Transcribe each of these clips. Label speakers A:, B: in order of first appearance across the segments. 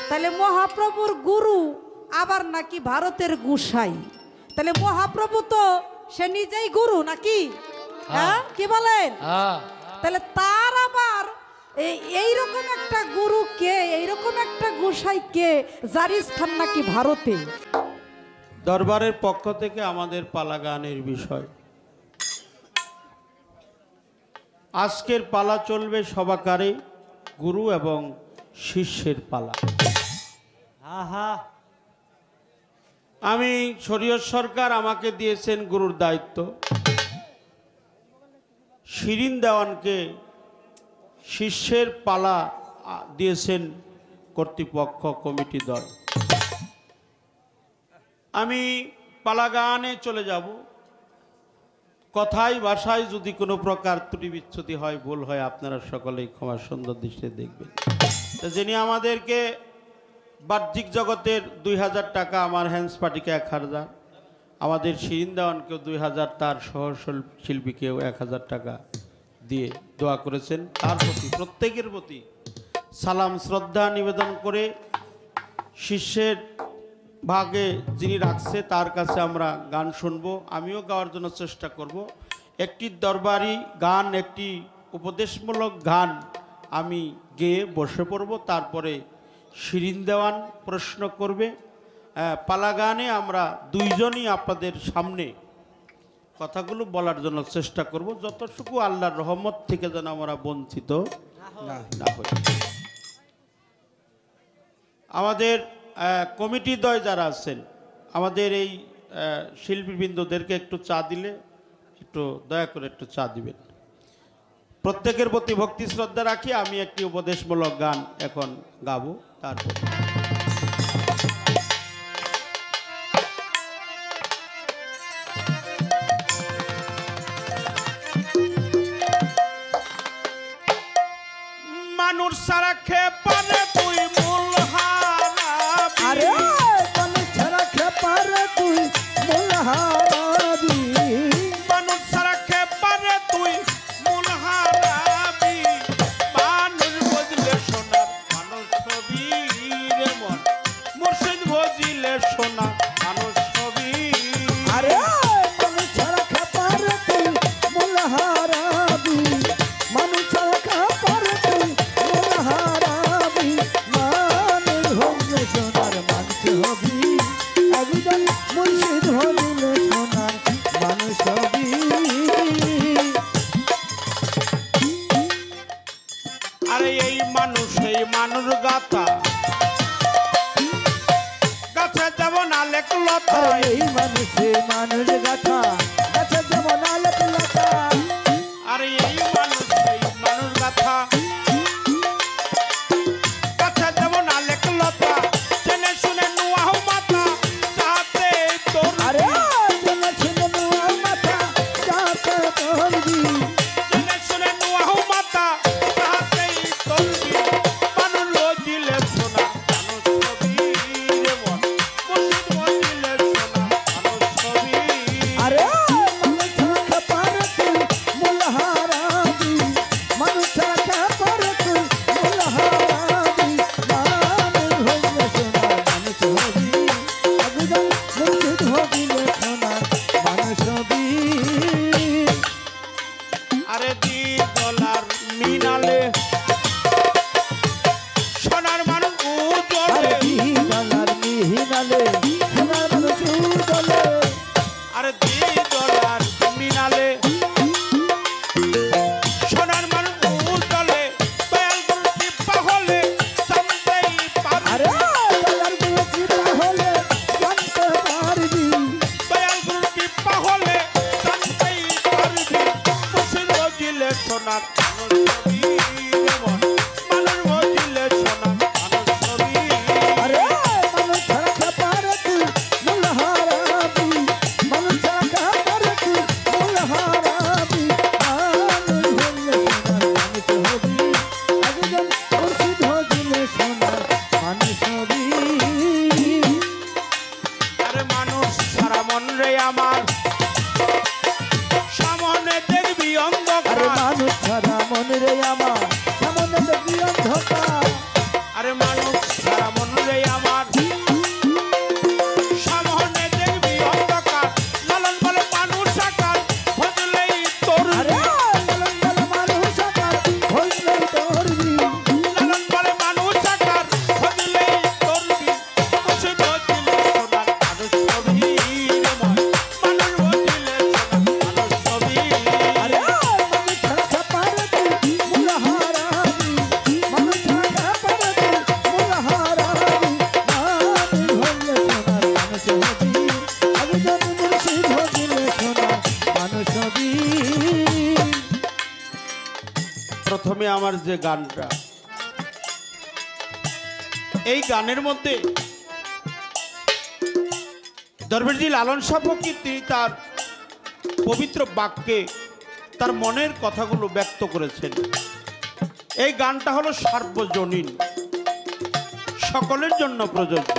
A: তাহলে মহাপ্রভুর গুরু আবার নাকি ভারতের গুসাই, তাহলে মহাপ্রভু তো সে নিজেই গুরু নাকি? হ্যাঁ কি বলেন? তাহলে তার আবার এইরকম একটা গুরু কে, এইরকম একটা গোসাই কে যার স্থান নাকি ভারতে?
B: দরবারের পক্ষ থেকে আমাদের পালা গানের বিষয়। আজকের পালা চলবে সবাকারে গুরু এবং শিষ্যের পালা। আমি শরীয়ত সরকার আমাকে দিয়েছেন গুরুর দায়িত্ব, শিরিন দেওয়ানকে শিষ্যের পালা দিয়েছেন কর্তৃপক্ষ কমিটি দল। আমি পালা গানে চলে যাব। কথায় ভাষায় যদি কোনো প্রকার ত্রুটি বিচ্যুতি হয়, ভুল হয়, আপনারা সকলেই ক্ষমা সুন্দর দৃষ্টিতে দেখবেন। তো যিনি আমাদেরকে বাহ্যিক জগতের 2000 টাকা, আমার হ্যান্ডস পার্টিকে 1000, আমাদের শিরিন দেওয়ানকেও 2000, তার সহ শিল্পীকেও 1000 টাকা দিয়ে দোয়া করেছেন, তার প্রতি প্রত্যেকের প্রতি সালাম শ্রদ্ধা নিবেদন করে শিষ্যের ভাগে যিনি রাখছে তার কাছে আমরা গান শুনবো। আমিও গাওয়ার জন্য চেষ্টা করব। একটি দরবারি গান, একটি উপদেশমূলক গান আমি গেয়ে বসে পড়ব, তারপরে শিরিন দেওয়ান প্রশ্ন করবে। পালা গানে আমরা দুইজনই আপনাদের সামনে কথাগুলো বলার জন্য চেষ্টা করব, যতটুকু আল্লাহর রহমত থেকে যেন আমরা বঞ্চিত না হই। আমাদের কমিটি দ্বয় যারা আছেন, আমাদের এই শিল্পীবৃন্দদেরকে একটু চা দিলে, একটু দয়া করে একটু চা দিবেন। প্রত্যেকের প্রতি ভক্তি শ্রদ্ধা রাখি আমি একটি উপদেশমূলক গান এখন গাবো। তারপর মানুষ সারা খেয়ে পারে তুই মূল হারাবি,
C: আরে মানুষ সারা খেয়ে পারে তুই মূল হারাবি,
B: মানুষ সারা খেয়ে পারে তুই মূল হারাবি, মানুষ বুঝলে সোনার মানুষ ছবি রে মন, মুর্শিদ বুঝলে সোনা মানুষ ছবি।
C: আরে মানুষ সারা খেয়ে পারে তুই মূল হারাবি, মানুষ সারা খেয়ে পারে তুই মূল হারাবি।
B: আমার যে গানটা, এই গানের মধ্যে দরবেশজি লালন শাহ ফকির তিনি তার পবিত্র বাক্যে তার মনের কথাগুলো ব্যক্ত করেছেন। এই গানটা হলো সার্বজনীন, সকলের জন্য প্রযোজ্য।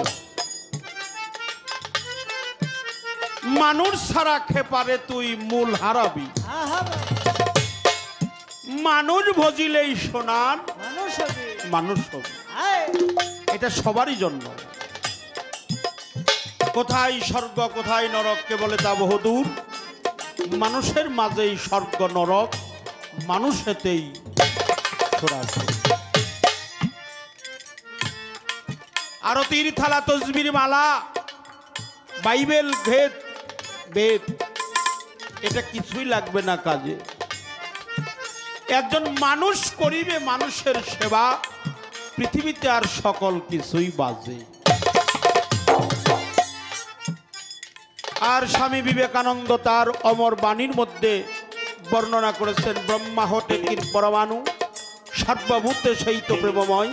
B: মানুষ ছাড়া খেপারে তুই মূল হারাবি, মানুষ ভজিলেই সোনার মানুষ হবি। এটা সবারই জন্য। কোথায় স্বর্গ কোথায় নরক কে বলে তা বহুদূর, মানুষের মাঝেই স্বর্গ নরক, মানুষেতেই সরাসরি। আরতির থালা তসবির মালা বাইবেল ভেদ বেদ এটা কিছুই লাগবে না কাজে। একজন মানুষ করিবে মানুষের সেবা, পৃথিবীতে আর সকল কিছুই বাজে। আর স্বামী বিবেকানন্দ তার অমর বাণীর মধ্যে বর্ণনা করেছেন, ব্রহ্মা হতে কীর পরমাণু, সর্বভূতে সেই তো প্রেমময়,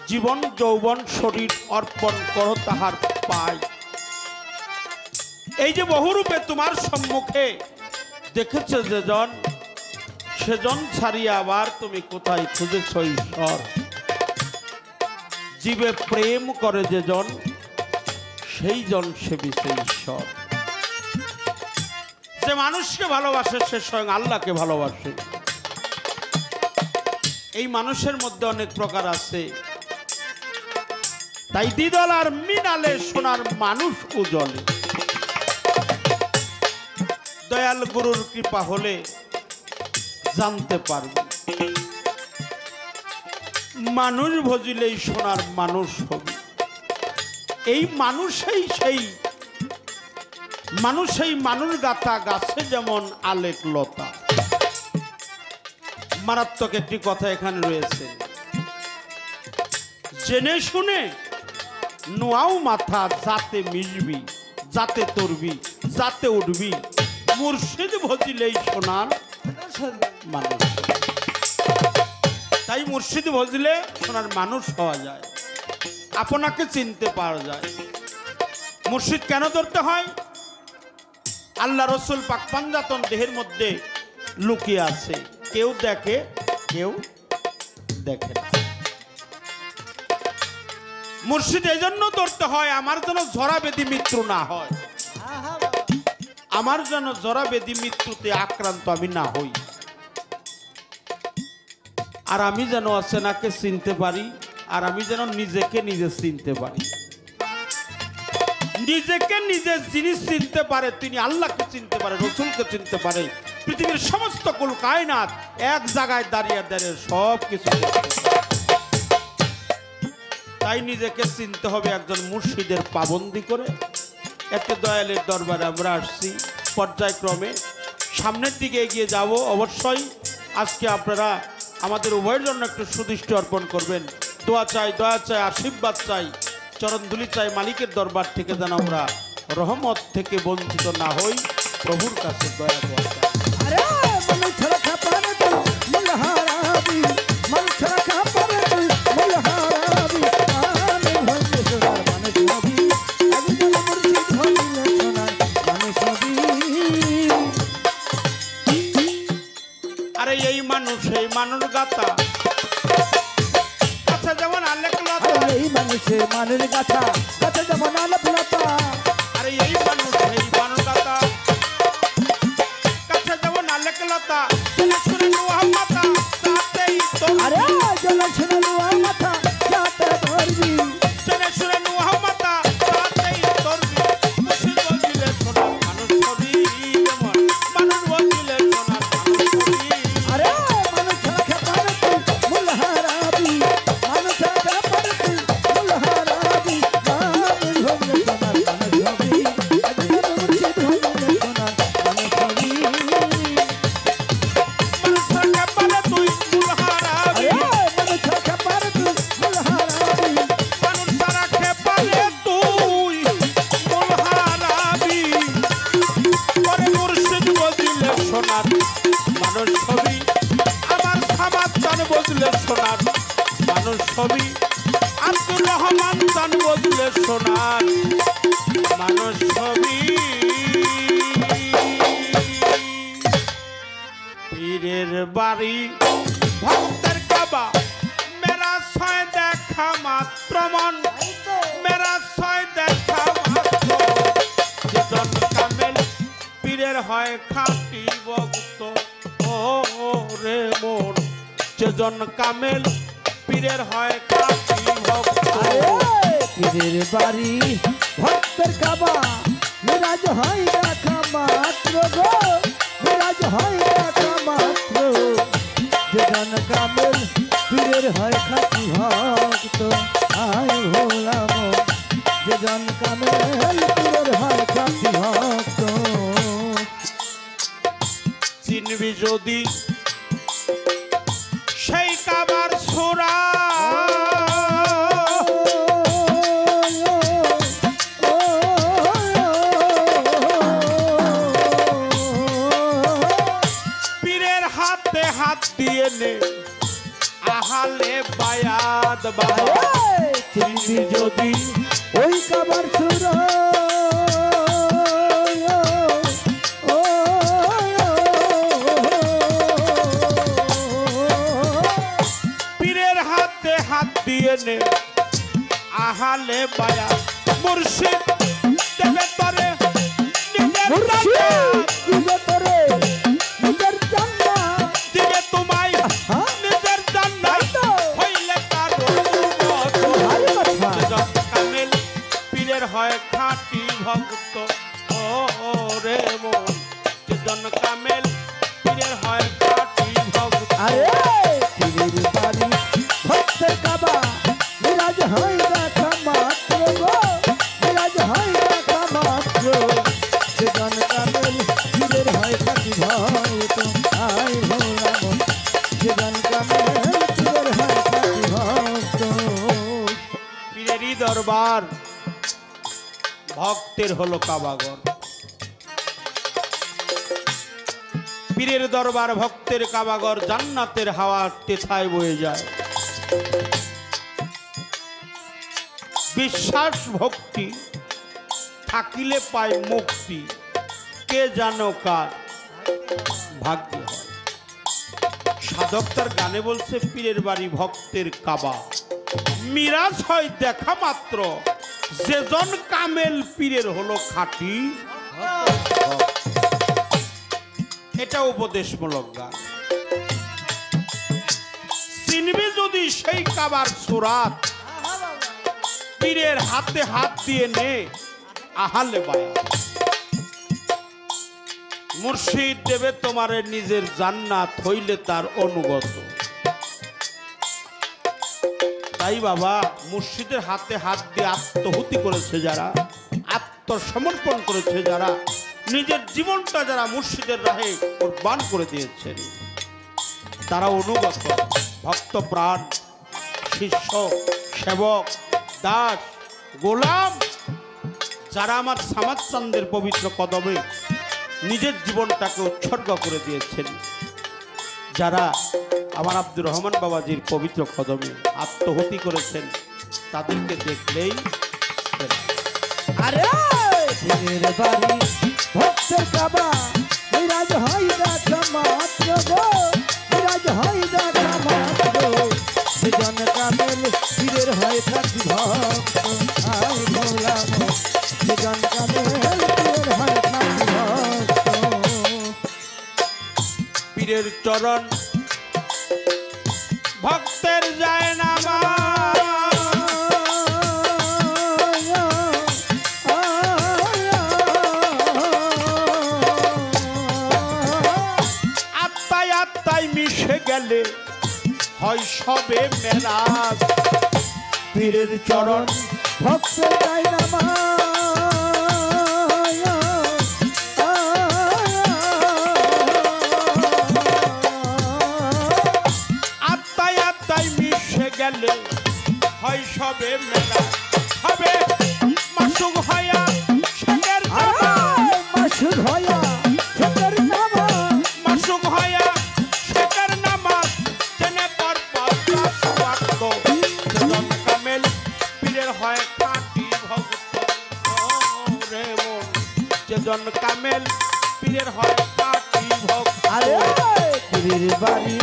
B: জীবন যৌবন শরীর অর্পণ করো তাহার পায়। এই যে বহুরূপে তোমার সম্মুখে দেখেছে যেজন, সেজন ছাড়িয়া আবার তুমি কোথায় খুঁজেছ ঈশ্বর। জীবে প্রেম করে যেজন, সেই জন সেবিছে ঈশ্বর। যে মানুষকে ভালোবাসে সে স্বয়ং আল্লাহকে ভালোবাসে। এই মানুষের মধ্যে অনেক প্রকার আছে, তাই দ্বিদল আর মিনালে সোনার মানুষ উজলে। দয়াল গুরুর কৃপা হলে জানতে পারবে, মানুষ ভজিলেই সোনার মানুষ হবে। এই মানুষই সেই মানুষ গাথা, গাছে যেমন আলেক লতা। মারাত্মক একটি কথা এখানে রয়েছে, জেনে শুনে নোয়াও মাথা, যাতে মিশবি যাতে তরবি যাতে উঠবি, মুর্শিদ ভজিলেই সোনার মানুষ। তাই মুর্শিদ ভজলে সোনার মানুষ হওয়া যায়, আপনাকে চিনতে পারা যায়। মুর্শিদ কেন ধরতে হয়? আল্লাহ রসুল পাক পাঞ্জাতন দেহের মধ্যে লুকিয়ে আছে, কেউ দেখে কেউ দেখে না। মুর্শিদ এই জন্য ধরতে হয়, আমার যেন জরা ব্যাধি মৃত্যু না হয়, আমার যেন জরা ব্যাধি মৃত্যুতে আক্রান্ত আমি না হই, আর আমি যেন অচেনাকে চিনতে পারি, আর আমি যেন নিজেকে নিজে চিনতে পারি। নিজেকে নিজে যিনি চিনতে পারে তিনি আল্লাহকে চিনতে পারে, রসুলকে চিনতে পারে, পৃথিবীর সমস্ত কুল কায়নাত এক জায়গায় দাঁড়িয়ে দাঁড়িয়ে সব কিছু। তাই নিজেকে চিনতে হবে একজন মুর্শিদের পাবন্দি করে। একটা দয়ালের দরবারে আমরা আসছি, পর্যায়ক্রমে সামনের দিকে এগিয়ে যাব। অবশ্যই আজকে আপনারা আমাদের উভয়ের জন্য একটু সুদৃষ্টি অর্পণ করবেন। দোয়া চাই, দয়া চাই, আশীর্বাদ চাই, চরণধুলি চাই মালিকের দরবার থেকে, যেন আমরা রহমত থেকে বঞ্চিত না হই। প্রভুর কাছে দয়া দোয়া চাই।
C: আরে মানুষ ছাড়া খাপারে তুই মূল হারাবি, মানুষ ছাড়া খাপারে তুই মূল হারাবি। আমি হইলে সোনার মানুষ হবি, একজন মুর্শিদ হইলে সোনার মানুষ হবি।
B: আরে এই মানুষ গাথা, কাছে যেমন আলেক লতা।
C: এই মানুষের মানুষ গাথা, কাছে যেমন আলেক লতা।
B: আরে এই মানুষ গাথা, কাছে যেমন আলেক লতা। শুনে নোয়া মাথা, তাতেই তো।
C: আরে জল শুনে নোয়া মাথা, যাতে ধরবি।
B: শুনে নোয়া মাথা, তাতেই ধরবি। মুর্শিদ বজিলে সোনার মানুষ হবি, মানুষ বজিলে সোনার মানুষ হবি।
C: আরে মানুষ ছাড়া খাপারে তুই মূল হারাবি, মানুষ ছাড়া খাপারে তুই মূল হারাবি। মানুষ হইলে সোনার মানুষ হবি, একজন মুর্শিদ হইলে
B: গান বদলে শোনার মানুষ ছবি পীরের বাড়ি ভক্তের কাবা মেরা ছয় দেখা মাত্র মন মেরা ছয় দেখা মাত্র যেজন কামেল পীরের হয় খাঁটি ভক্ত ও রে মোর যেজন কামেল পীরের হয় খাঁটি ভক্ত
C: পীরের বাড়ি ভক্তের কাবা মিরাজ হয় দেখা মাত্র গো মিরাজ হয় দেখা মাত্র যেজন কামেল পীরের হয় খাঁটি ভক্ত আয় ভোলাম যেজন কামেল পীরের হয় খাঁটি ভক্ত
B: চিনবি যদি সেই কাবার ছোরা পীরের হাতে হাত দিয়ে নে আহালে বায়াত বাবা
C: চিনবি যদি ওই কাবার সুরা
B: পীরের হাতে হাত দিয়ে নে আহালে বায়াত মুর্শিদ দেবে তরে নিজের জান্নাত
C: দিবে তোরে নিজের জান্নাত
B: দিবে তোমায়
C: হ্যাঁ?
B: নিজের জান্নাত হইলে তার উম্মত
C: ভালো কথা।
B: যেজন কামেল পীরের হয় খাঁটি ভক্ত ও রে মন যেজন কামেল পীরের হয় খাঁটি ভক্ত
C: আরে পীরের বাড়ি ভক্তের কাবা মিরাজ হয় দেখা মাত্র গো মিরাজ হয় দেখা মাত্র যেজন কামেল পীরের হয় খাঁটি ভক্ত আয় ভোলাম যেজন কামেল পীরের হয় খাঁটি ভক্ত
B: পীরেরই দরবার ভক্তের হলো কাবাগর পীরের দরবার ভক্তের কাবাগর জান্নাতের হাওয়া তেথায় বয়ে যায় বিশ্বাস ভক্তি থাকিলে পায় মুক্তি কে জানো কার ভাগ্য হয় সাধক তার গানে বলছে পীরের বাড়ি ভক্তের কাবা মিরাজ হয় দেখা মাত্র যেজন কামেল পীরের হলো খাঁটি এটা উপদেশমূলক গান চিনবি যদি সেই কাবার সুরাত পীরের হাতে হাত দিয়ে নে আহালে বায়া মুর্শিদ দেবে তোমারে নিজের জান্নাত হইলে তার অনুগত তাই বাবা মুর্শিদের হাতে হাত দিয়ে আত্মহুতি করেছে যারা আত্মসমর্পণ করেছে যারা নিজের জীবনটা যারা মুর্শিদের রাহে কুরবান করে দিয়েছেন তারা অনুগত ভক্ত প্রাণ শিষ্য সেবক দাস গোলাম যারা আমার সামাদ চান্দের পবিত্র কদমে নিজের জীবনটাকে উৎসর্গ করে দিয়েছেন যারা আমার আব্দুর রহমান বাবাজির পবিত্র কদমে আত্মহতি করেছেন তাদেরকে দেখলেই
C: আরে পীরের বাড়ি ভক্তের কাবা মিরাজ হয় দেখা মাত্র গো মিরাজ হয় দেখা মাত্র সেজন কামেল পীরের হয় খাঁটি ভক্ত আয় ভোলাম সেজন কামেল পীরের হয় খাঁটি ভক্ত
B: পীরের চরণ ভক্তের যায় না আত্মায় আত্মায় মিশে গেলে হয় সবে মেরাজ
C: পীরের চরণ ভক্তের গায়
B: আত্মায় আত্মায় মিশে গেলে হয় সবে মেরাজ হবে মাসুক হয়া শেখের জামা
C: মাসুদ হয়া শেখের নামা
B: মাসুক হয়া শেখের নামাজ জেনে পর পাওয়া সুয়াক্ত যেজন কামেল পীরের হয় সেজন কামেল পীরের হয় খাঁটি ভক্ত।
C: আরে পীরের বাড়ি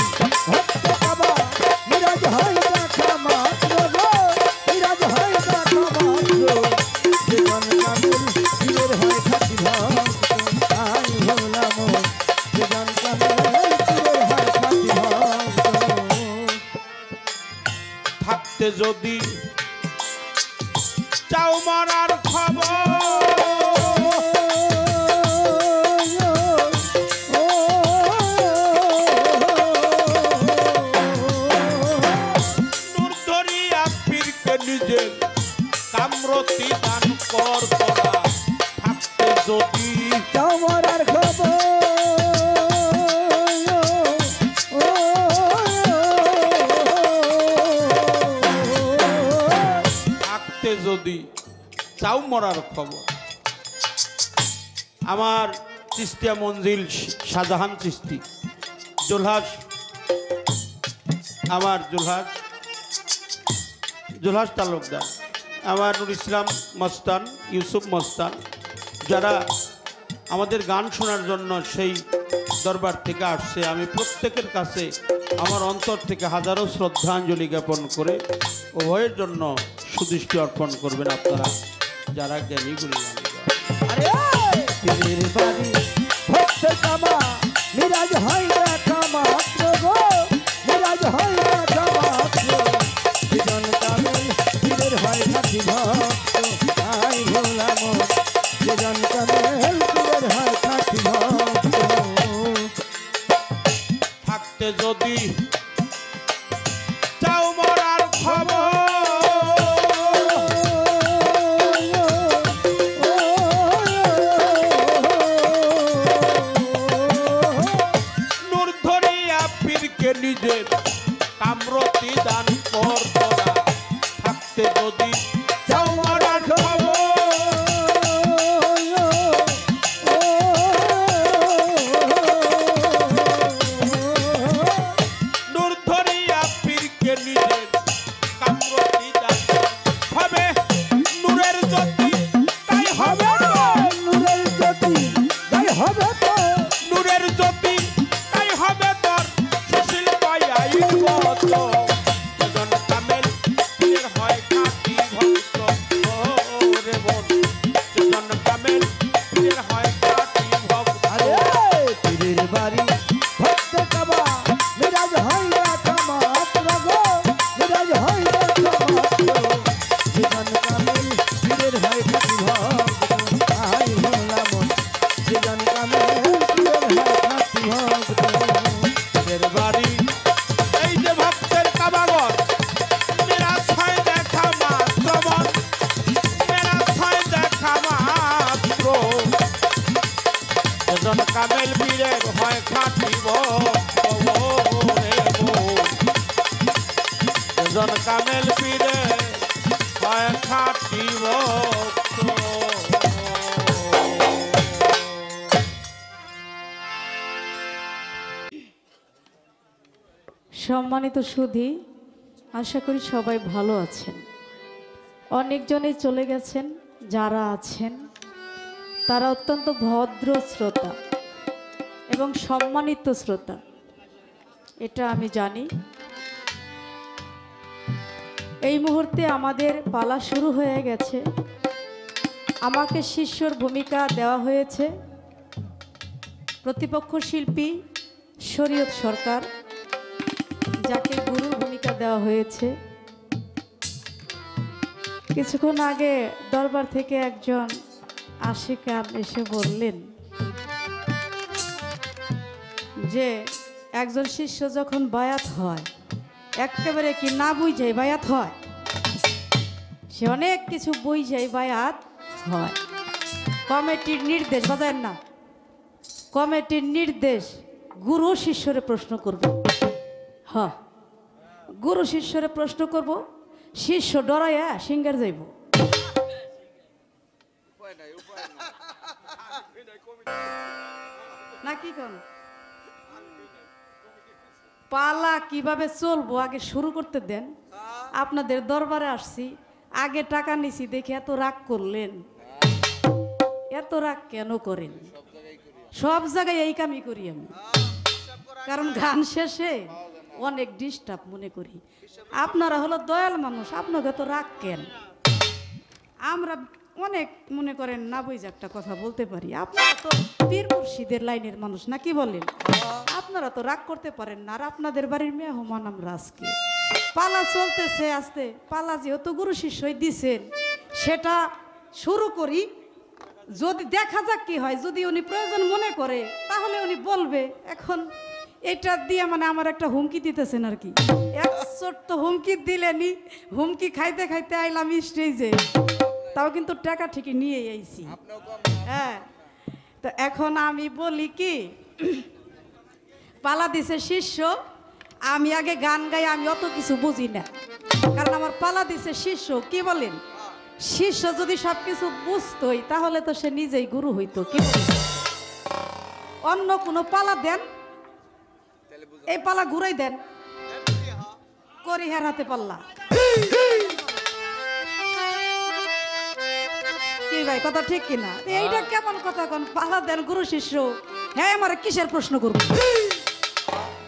C: ভক্ত কাবা মিরাজ হয় দেখা মাত্র গো মিরাজ হয় দেখা মাত্র জীবন কামেল পীরের হয় খাঁটি ভক্ত আই ভোলাম জীবন কামেল পীরের হয় খাঁটি ভক্ত।
B: থাকতে যদি চাও মরার খবর নিজের কামরতি দান কর তোরা। থাকতে যদি
C: চামরার খবর
B: থাকতে যদি চাও মরার খবর। আমার চিস্তিয়া মঞ্জিল শাহজাহান চিস্তি জুলহাস, আমার জুলহাস তালুকদার, আমার নুর ইসলাম মস্তান, ইউসুফ মস্তান, যারা আমাদের গান শোনার জন্য সেই দরবার থেকে আসছে, আমি প্রত্যেকের কাছে আমার অন্তর থেকে হাজারো শ্রদ্ধাঞ্জলি জ্ঞাপন করে উভয়ের জন্য সুদৃষ্টি অর্পণ করবেন আপনারা যারা জ্ঞানী গুণী।
C: আরে পীরের বাড়ি ভক্ত কাবা মিরাজ হয় দেখা মাত্র গো মিরাজ হয় দেখা মাত্র জীবন কামেল পীরের হয় খাঁটি ভক্ত আই ভোলাম জীবন কামেল পীরের হয় খাঁটি ভক্ত।
B: থাকতে যদি চাও মরার খবর নূর ধরিয়া পীরকে নিজের কামরতি দান কর তোরা। থাকতে যদি চাও মরার খবর নূর ধরিয়া পীরকে নিজের কামরতি দান হবে। নূরের জ্যোতি তাই হবে তো,
C: নূরের জ্যোতি তাই হবে তো
B: নূরের জ্যোতি তাই হবে তোর সুশীল পাইয়াই বত। সেজন কামেল পীরের হয় খাঁটি ভক্ত রে বোন, সেজন কামেল পীরের হয় খাঁটি ভক্ত।
C: আরে পীরের বাড়ি ভক্ত কাবা মিরাজ হয় দেখা মাত্র গো মিরাজ হয় দেখা মাত্র জীবন কামেল পীরের হয় খাঁটি ভক্ত আই ভোলাম জীবন কামেল পীরের হয় খাঁটি ভক্ত।
B: পীরের বাড়ি এই যে ভক্তের কাবাগর মিরাজ হয় দেখা মাত্র মন, মিরাজ হয় দেখা মাত্র সেজন কামেল পীরের হয় খাঁটি ভক্ত রে বোন, সেজন কামেল পীরের হয় খাঁটি ভক্ত।
A: সম্মানিত সুধী, আশা করি সবাই ভালো আছেন। অনেকজনেই চলে গেছেন, যারা আছেন তারা অত্যন্ত ভদ্র শ্রোতা এবং সম্মানিত শ্রোতা, এটা আমি জানি। এই মুহূর্তে আমাদের পালা শুরু হয়ে গেছে। আমাকে শিষ্যর ভূমিকা দেওয়া হয়েছে। প্রতিপক্ষ শিল্পী শরীয়ত সরকার, যাকে গুরুর ভূমিকা দেওয়া হয়েছে। কিছুক্ষণ আগে দরবার থেকে একজন আশিকান এসে বললেন যে একজন শিষ্য যখন বায়াত হয় একেবারে কি না বুঝে বায়াত হয়, সে অনেক কিছু বুঝে বায়াত হয়। কমিটির নির্দেশ বাজায় না, কমিটির নির্দেশ গুরু শিষ্যরে প্রশ্ন করবে। হ্যাঁ, গুরু শিষ্যরে প্রশ্ন করব, শিষ্য ডরাইয়া সিঙ্গার যাইব। নাকি কোন পালা কিভাবে চলবো আগে শুরু করতে দেন। আপনাদের দরবারে আসছি, আগে টাকা নিছি দেখে এত রাগ করলেন, এত রাগ কেন করেন? সব জায়গায় এই কামই করি আমি, কারণ গান শেষে অনেক ডিস্টার্ব মনে করি। আপনারা হলো দয়াল মানুষ, আপনাকে তো রাগ কেন? আমরা অনেক মনে করেন না বুঝে একটা কথা বলতে পারি। আপনারা তো পীর মুর্শিদের লাইনের মানুষ না, কি বলেন? আপনারা তো রাগ করতে পারেন না। আর আপনাদের বাড়ির মেহমান আমরা আজকে, পালা চলতেছে আস্তে পালা, যেহেতু গুরু শিষ্যই দিছেন সেটা শুরু করি। যদি দেখা যাক কি হয়, যদি উনি প্রয়োজন মনে করে তাহলে উনি বলবে। এখন এটা দিয়ে মানে আমার একটা হুমকি দিতেছেন আর কি। এক ছোট্ট হুমকি দিলেনি, হুমকি খাইতে খাইতে আইলাম স্টেজে, তাও কিন্তু টাকা ঠিকই নিয়ে আইছি। হ্যাঁ, তো এখন আমি বলি কি, পালা দিছে শিষ্য, আমি আগে গান গাই, আমি অত কিছু বুঝি না, কারণ আমার পালা দিছে শিষ্য। কি বলেন? শিষ্য যদি সবকিছু বুঝতোই তাহলে তো সে নিজেই গুরু হইতো। কি অন্য কোনো পালা দেন, এই পালা ঘুরাই দেন, করি হের হাতে পাল্লা। কি ভাই, কথা ঠিক কিনা? এইটা কেমন কথা? কোন পালা দেন গুরু শিষ্য? হ্যাঁ, আমার কিসের প্রশ্ন করবো?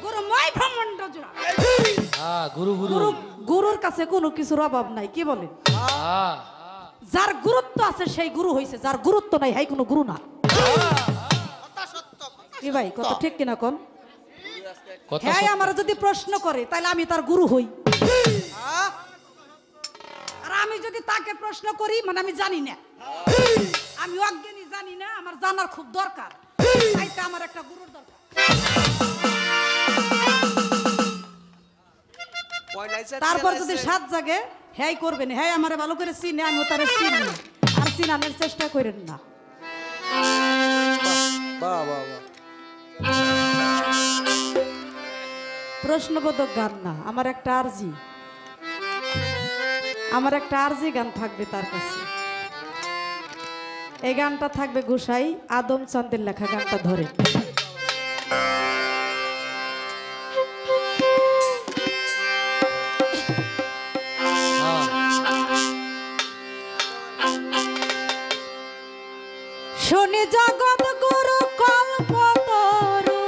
A: গুরু মই ব্রহ্মাণ্ড জোড়া। গুরুর কাছে কোনো কিছুর অভাব নাই। কি বলেন? যার গুরুত্ব আছে সেই গুরু হইছে, যার গুরুত্ব নাই হাই কোনো গুরু না। কি ভাই, কথা ঠিক কিনা কোন? হ্যাঁ, আমার যদি প্রশ্ন করে তাহলে আমি তার গুরু হই, আর আমি যদি তাকে প্রশ্ন করি মানে আমি জানি না, আমি অজ্ঞানী, জানি না, আমার জানার খুব দরকার, তাইতে আমার একটা গুরুর দরকার। তারপর যদি সাত জাগে হ্যাঁ করবেন, হ্যাঁ আমার ভালো করে চিনে, আমি তার চিনি, আর চিনানোর চেষ্টা করেন না। প্রশ্নবোধক গান না, আমার একটা আরজি, আমার একটা আরজি গান থাকবে তার কাছে। এই গানটা থাকবে গোসাই আদম চাঁদের লেখা, গানটা ধরে। শুনি জগৎ গুরু কল্পতরু,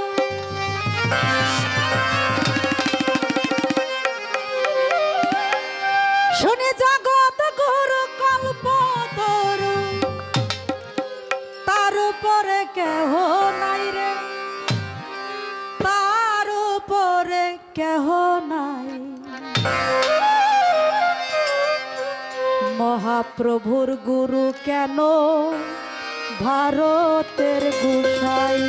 A: শুনি জগৎ গুরু কল্পতরু, তার উপরে কেহ নাই রে, তার উপরে কেহ নাই। মহাপ্রভুর গুরু কেন ভারতের গোসাই।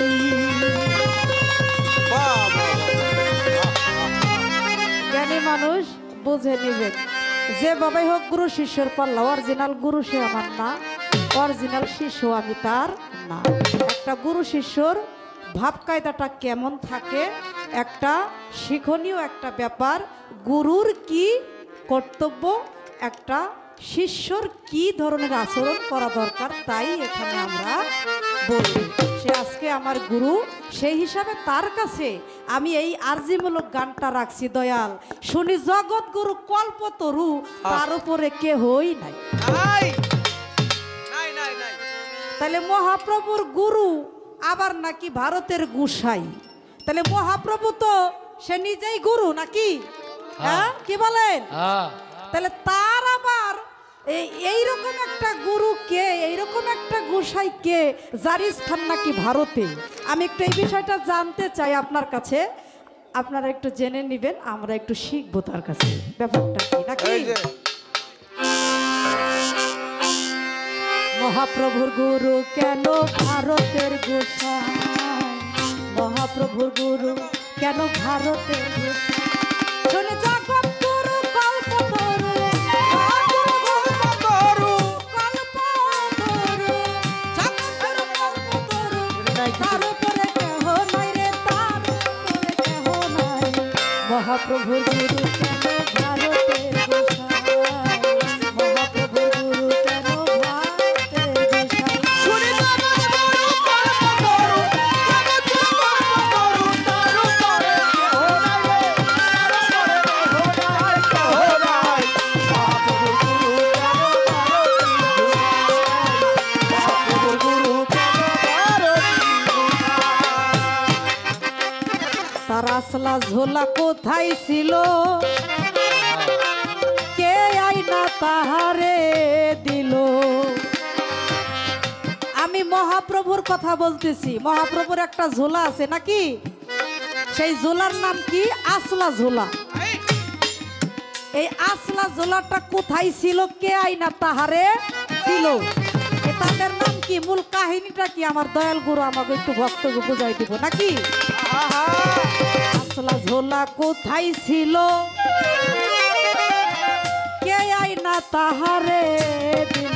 A: জ্ঞানী মানুষ বুঝে নিবেন, যে বাবাই হোক গুরু শিষ্যর পাল্লা, অরিজিনাল গুরু সে আমার না, অরিজিনাল শিষ্য আমি তার না। একটা গুরু শিষ্যর ভাব কায়দাটা কেমন থাকে, একটা শিক্ষণীয় একটা ব্যাপার। গুরুর কি কর্তব্য, একটা শিষ্যর কি ধরনের আচরণ করা দরকার, তাই এখানে আমরা বলি। সে আজকে আমার গুরু, সেই হিসাবে তার কাছে আমি এই আরজিমূলক গানটা রাখছি। দয়াল শুনি জগৎ গুরু কল্পতরু, তার উপরে কেহই নাই। তাহলে মহাপ্রভুর গুরু আবার নাকি ভারতের গোসাই, তাহলে মহাপ্রভু তো সে নিজেই গুরু নাকি? হ্যাঁ, কি বলেন? তাহলে তার আবার এইরকম একটা গুরু কে, এইরকম একটা গোসাই কে, যার স্থান নাকি ভারতে? আমি একটু এই বিষয়টা জানতে চাই আপনার কাছে, আপনারা একটু জেনে নেবেন, আমরা একটু শিখবো তার কাছে ব্যাপারটা কি নাকি। মহাপ্রভুর গুরু কেন ভারতের গোসাই, মহাপ্রভুর গুরু কেন ভারতের গোসাই। শুনে জগৎ গুরু কল্পতরু, মহাপ্রভুর গুরু কেন ভারতের গোসাই, মহাপ্রভুর গুরু কেন ভারতের গোসাই। শুনে জগৎ গুরু কল্পতরু, জগৎ গুরু কল্পতরু, তার উপরে কেহ নাই রে, আসলা ঝোলা কোথায় ছিল, কে আইনা তাহারে দিল। আমি মহাপ্রভুর কথা বলতেছি। মহাপ্রভুর একটা ঝোলা আছে নাকি, সেই ঝোলার নাম কি আসলা ঝোলা। এই আসলা ঝোলাটা কোথায় ছিল, কে আইনা তাহারে দিল, তাদের নাম কি, মূল কাহিনীটা কি, আমার দয়াল গুরু আমাকে একটু ভক্তকে বুঝাই দিব নাকি। আসলা ঝোলা কোথায় ছিল, কে আইনা তাহারে দিল।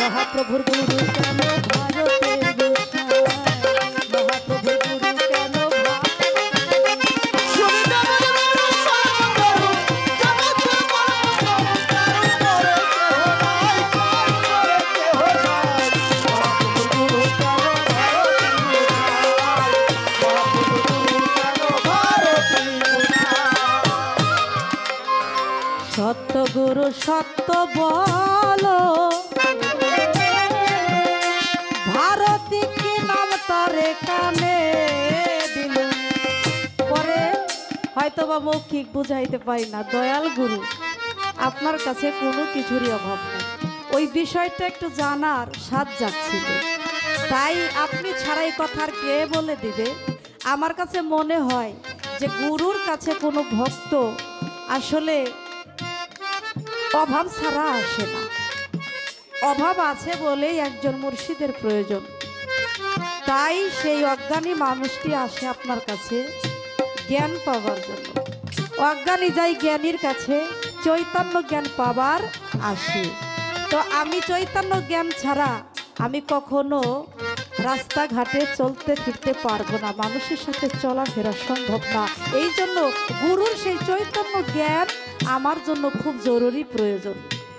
A: মহাপ্রভুর গুরু কেন ভারতের গোসাই, মহাপ্রভুর গুরু কেন সত্য গুরু সত্য বলো, ভারতী কি নাম তারে কানে দিল। পরে হয়তো বা মৌখিক বুঝাইতে পারি না, দয়াল গুরু আপনার কাছে কোনো কিছুরই অভাব নেই, ওই বিষয়টা একটু জানার স্বাদ যাচ্ছিল, তাই আপনি ছাড়াই কথার কে বলে দিবে। আমার কাছে মনে হয় যে গুরুর কাছে কোনো ভক্ত আসলে অভাব ছাড়া আসে না, অভাব আছে বলেই একজন মুর্শিদের প্রয়োজন। তাই সেই অজ্ঞানী মানুষটি আসে আপনার কাছে জ্ঞান পাওয়ার জন্য। অজ্ঞানী যাই জ্ঞানীর কাছে চৈতন্য জ্ঞান পাবার আসে। তো আমি চৈতন্য জ্ঞান ছাড়া আমি কখনো রাস্তাঘাটে চলতে ফিরতে পারবো না, মানুষের সাথে চলাফেরা সম্ভব না। এই জন্য গুরুর সেই চৈতন্য জ্ঞান আমার জন্য খুব জরুরি প্রয়োজন।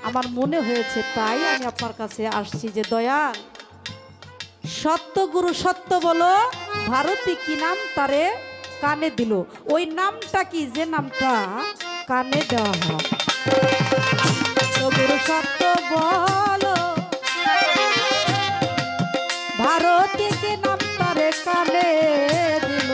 A: আমার মনে হয়েছে, তাই আমি আপনার কাছে আসছি যে দয়াল সত্য গুরু সত্য বলো, ভারতী কি নাম তারে কানে দিল। ওই নামটা কি, যে নামটা কানে দেওয়া হয়। তো গুরু সত্য বলো, ভারতী কি নাম তারে কানে দিল।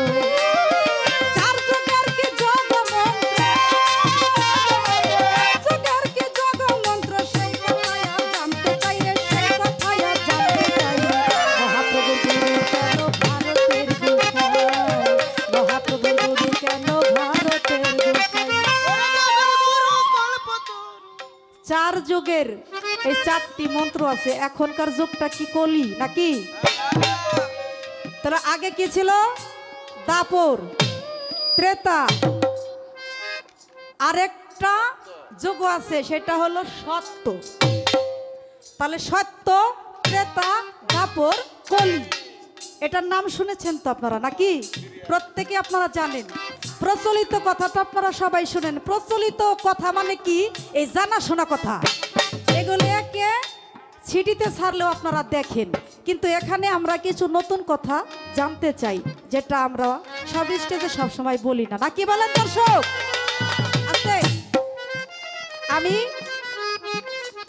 A: চার যুগের এই চারটি মন্ত্র আছে। এখনকার যুগটা কি কলি নাকি? তাহলে আগে কি ছিল? দাপর, ত্রেতা, আরেকটা যুগ আছে সেটা হলো সত্য। তাহলে সত্য, ত্রেতা, দাপর, কলি, এটার নাম শুনেছেন তো আপনারা নাকি? প্রত্যেকে আপনারা জানেন। প্রচলিত কথাটা আপনারা সবাই শুনেন। প্রচলিত কথা মানে কি? এই জানাশোনা কথা, এগুলোকে ছিটিতে ছাড়লেও আপনারা দেখেন। কিন্তু এখানে আমরা কিছু নতুন কথা জানতে চাই, যেটা আমরা সব স্টেজে সবসময় বলি না, নাকি বলেন দর্শক? আছে, আমি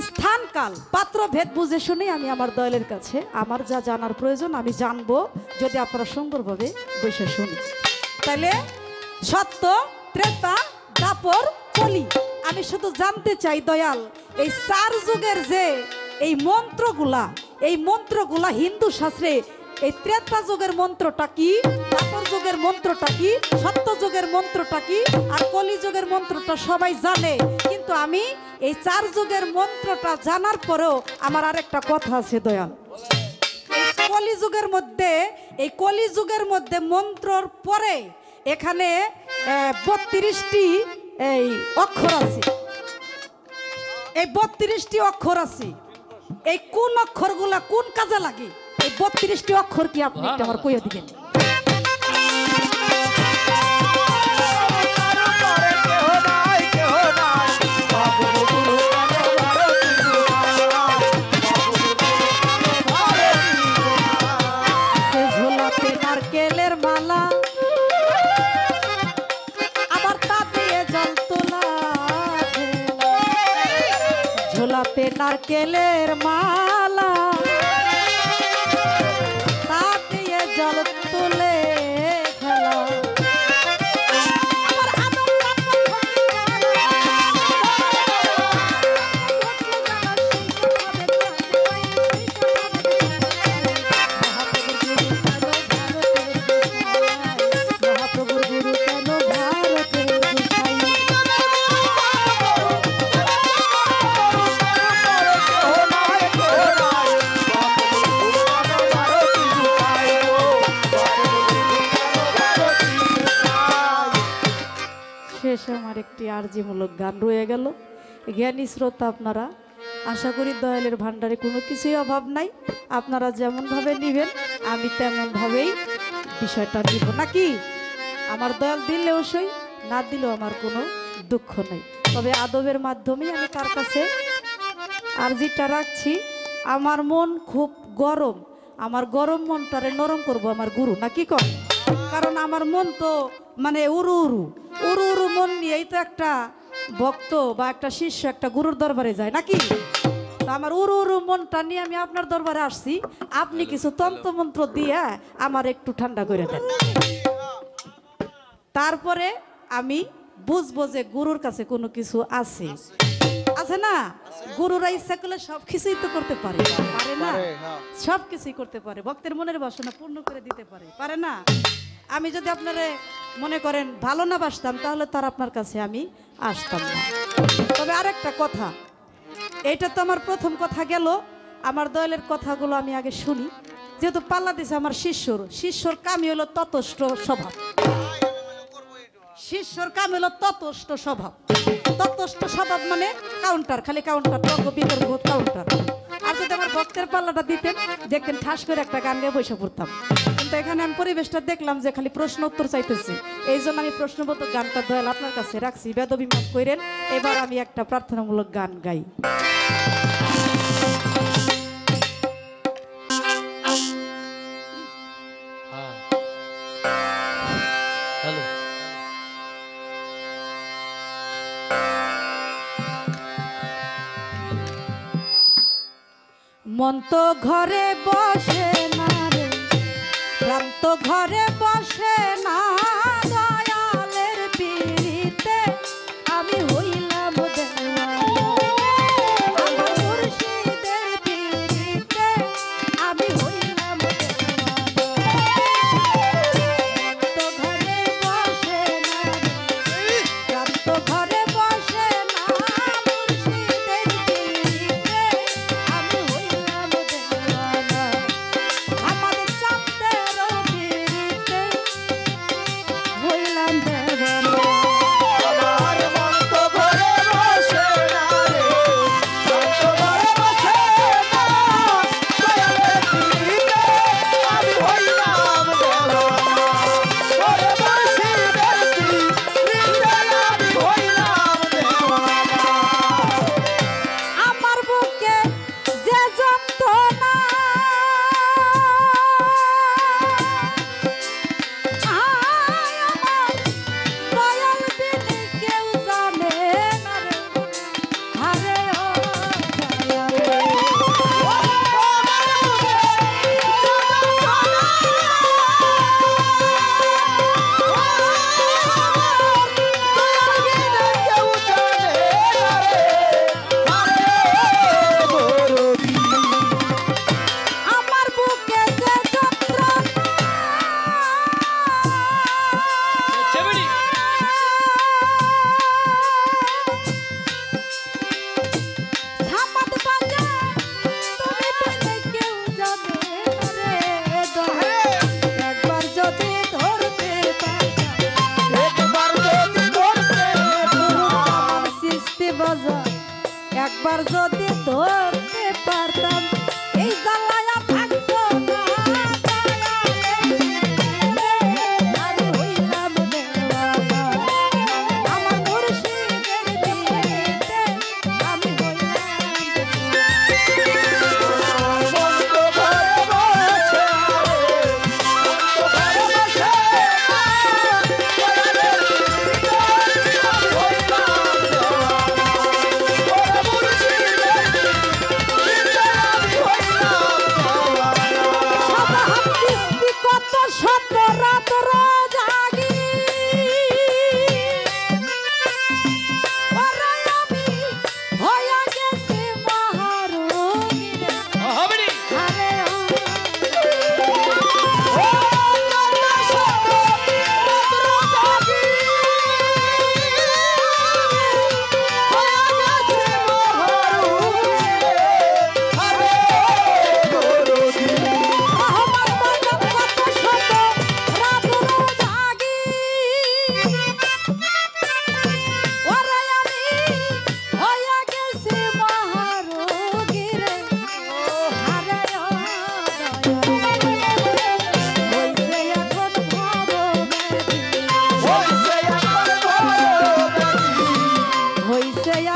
A: স্থান কাল পাত্র ভেদ বুঝে শুনে আমি আমার দয়ালের কাছে আমার যা জানার প্রয়োজন আমি জানবো, যদি আপনারা সুন্দরভাবে বসে শুনি। তাহলে সত্য, ত্রেতা, দাপর, কলি, আমি শুধু জানতে চাই দয়াল এই চার যুগের যে এই মন্ত্রগুলা হিন্দু শাস্ত্রে এই ত্রেতা যুগের মন্ত্রটা কি, দাপর যুগের মন্ত্রটা কি, সত্য যুগের মন্ত্রটা কি, আর কলি যুগের মন্ত্রটা সবাই জানে। কিন্তু আমি এই চার যুগের মন্ত্রটা জানার পরেও আমার আরেকটা কথা আছে দয়াল। এই কলিযুগের মধ্যে মন্ত্রর পরে এখানে 32টি এই অক্ষর আছে। এই 32টি অক্ষর আছে, এই কোন অক্ষরগুলা কোন কাজে লাগে? এই 32টি অক্ষর কি আপনি একটু আমার কইয়া দিবেন? নারকেলের মালা, আবার তা দিয়ে জল তোলা, নারকেলের মালা তাতে জল তুলে খেলা শেষে আমার একটি আরজিমূলক গান রয়ে গেল। জ্ঞানী শ্রোতা আপনারা, আশা করি দয়ালের ভান্ডারে কোনো কিছুই অভাব নাই। আপনারা যেমনভাবে নেবেন আমি তেমনভাবেই বিষয়টা নিব, নাকি? আমার দয়াল দিলেও সই, না দিলেও আমার কোনো দুঃখ নেই। তবে আদবের মাধ্যমেই আমি তার কাছে আরজিটা রাখছি। আমার মন খুব গরম, আমার গরম মনটারে নরম করব আমার গুরু, নাকি কর? কারণ আমার মন তো মানে উরু উরু উরু উরু মন নিয়েই তো একটা ভক্ত বা একটা শিষ্য একটা গুরুর দরবারে যায়, নাকি? তা আমার উরু উরু মনটা নিয়ে আমি আপনার দরবারে আসছি। আপনি কিছু তন্ত্রমন্ত্র দিয়ে আমার একটু ঠান্ডা করে দেন, তারপরে আমি বুঝবো যে গুরুর কাছে কোনো কিছু আছে আছে না। গুরুরা ইচ্ছা করলে সব কিছুই তো করতে পারে, পারে না? সব কিছুই করতে পারে, ভক্তের মনের বাসনা পূর্ণ করে দিতে পারে, পারে না? আমি যদি আপনারা মনে করেন ভালো না বাসতাম তাহলে তার আপনার কাছে আমি আসতাম না। তবে আরেকটা কথা, এইটা তো আমার প্রথম কথা গেল। আমার দয়ালের কথাগুলো আমি আগে শুনি, যেহেতু পাল্লা দিছে আমার শিষ্যর কামই হলো ততষ্ট স্বভাব। শিষ্যর কাম হলো ততষ্ট স্বভাব। ততষ্ট স্বভাব মানে কাউন্টার, খালি কাউন্টার, তর্ক বিতর্ক কাউন্টার। আর যদি আমার ভক্তের পাল্লাটা দিতেন দেখতেন ঠাস করে একটা গান গিয়ে বসে পড়তাম। কিন্তু এখানে আমি পরিবেশটা দেখলাম যে খালি প্রশ্ন উত্তর চাইতেছি, এই জন্য আমি প্রশ্নবোধক গানটা দয়াল আপনার কাছে রাখছি। বেদবি মাফ করেন। এবার আমি একটা প্রার্থনামূলক গান গাই। মন তো ঘরে বসে না রে, প্রাণ তো ঘরে বসে না, দয়ালের পীড়িতে আমি হইলাম দেওয়ানা। আমার মুর্শিদের পীড়িতে আমি হইলাম দেওয়ানা। মন তো ঘরে বসে না রে, প্রাণ তো ঘরে বসে না, মুর্শিদের পীড়িতে আমি হইলাম দেওয়ানা। আমার চাঁদের পীড়িতে হইলাম দেওয়ানা।
C: আমার মন তো ঘরে বসে না রে, প্রাণ তো ঘরে বসে না, দয়ালের পীড়িতে আমি হইলাম দেওয়ানা। ওরে মুর্শিদের পীড়িতে আমি হইলাম দেওয়ানা।
A: আমার বুকে যে যন্ত্রণা, আয় আমার দয়াল বিনে কেউ জানে না রে, আরে ও দয়াল রে। আমার বুকে যে যন্ত্রণা, ঝামাত বাজা তুমি বিনে কেউ জানে না রে, দয়াল। একবার যদি ধরতে পারতাম,
C: একবার যদি ধরতে
A: আমার সৃষ্টি বাজা একবার যদি ধরতে পারতাম, এই জ্বালায়া থাকতো না আমি হইলাম দেওয়ানা। আমার মুর্শিদের পীড়িতে আমি হইলাম
C: দেওয়ানা।
A: শত রাত্র জাগি ওরে আমি হইয়া গেছি মহারোগী রে। আরে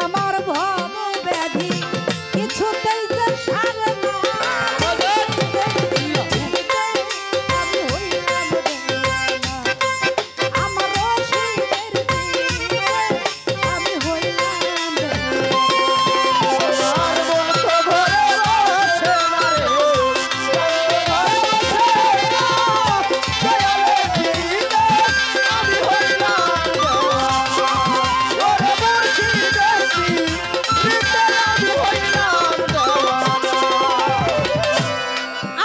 A: আমার ভব ব্যাধি কিছুতেই যে সারে না। আমি হইলাম দেওয়ানা। আমার রশিদের তীরে আমি হইলাম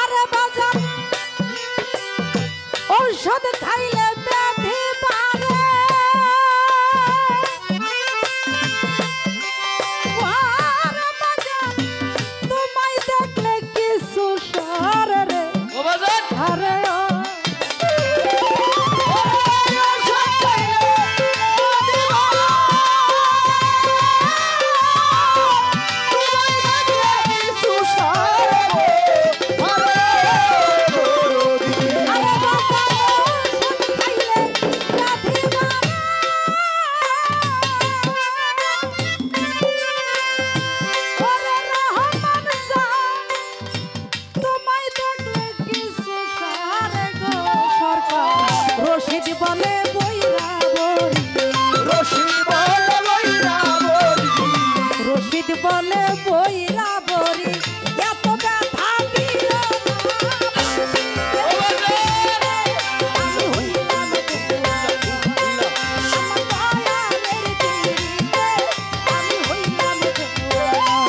A: আরে বাজার ঔষধ খাইলে ব্যাধি বাড়ে। আরে বাজার তোমায় দেখলে কিছু সারে রে। আরে রশিদ বলে বইরা বড়ি, রশিদ বলে বইরা বড়ি, এত ব্যথা দিও না। আমি হইলাম দেওয়ানা। আমার দয়ালের দিতে আমি হইলাম দেওয়ানা।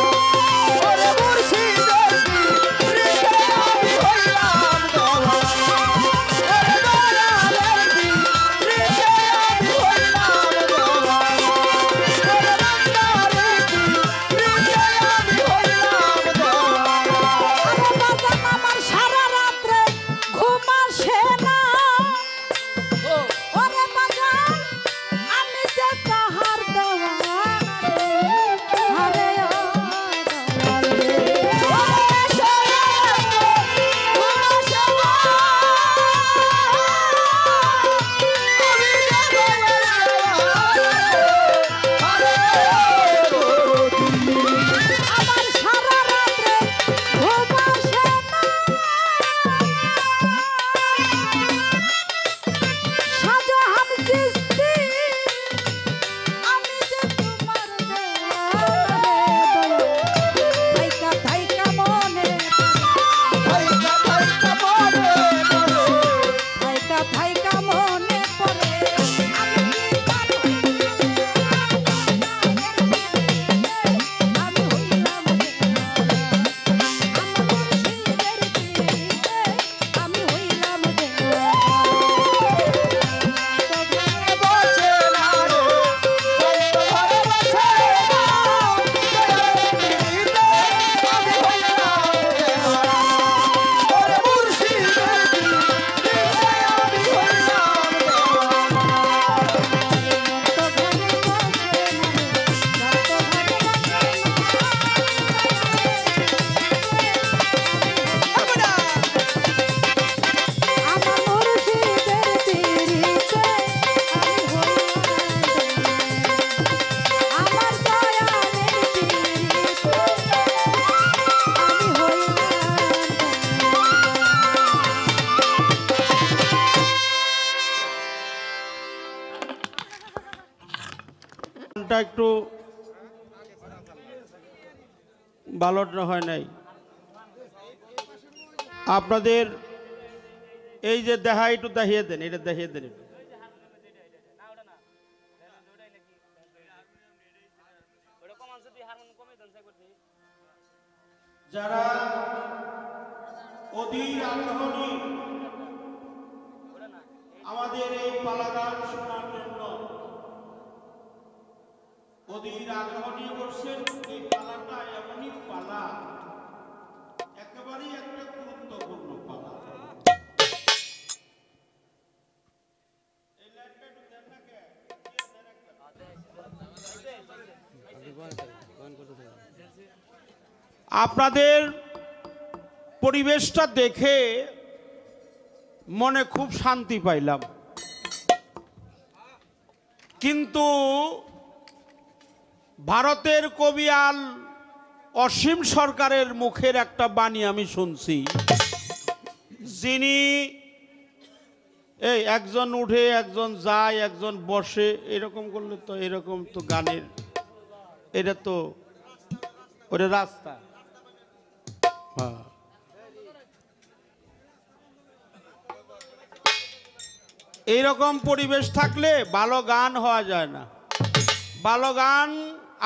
A: আমার সারা রাত্রে ঘুম আসে না। ওরে বাজার আমি যে তাহার দেওয়ানা রে। আরে দয়াল রে। আমার সারা রাত্রে ঘুম আসে না। শাহজাহান চিশতি আমি যে তোমার দেওয়ানা রে। থাইকা থাইকা মনে থাইকা থাইকা মনে পড়ে আমি কি পার আমি হইলাম দেওয়ানা। আমার রশিদের তীরে আমি হইলাম
B: একটু ভালো হয় নাই। আপনাদের এই যে দেখা একটু দেখিয়ে দেন, এটা দেখিয়ে দেন একটু। যারা অধীর আগ্রহ নিয়ে আমাদের এই পালা গান শোনার জন্য অধীর আগ্রহ নিয়ে বসছেন, এই পালাটা এমনই পালা, একেবারেই একটা গুরুত্বপূর্ণ পালা। আপনাদের পরিবেশটা দেখে মনে খুব শান্তি পাইলাম, কিন্তু ভারতের কবিয়াল অসীম সরকারের মুখের একটা বাণী আমি শুনছি, যিনি এই একজন উঠে একজন যায় একজন বসে এরকম করলে তো এরকম তো গানের এটা তো ওটা রাস্তা। হ্যাঁ, এইরকম পরিবেশ থাকলে ভালো গান হওয়া যায় না। ভালো গান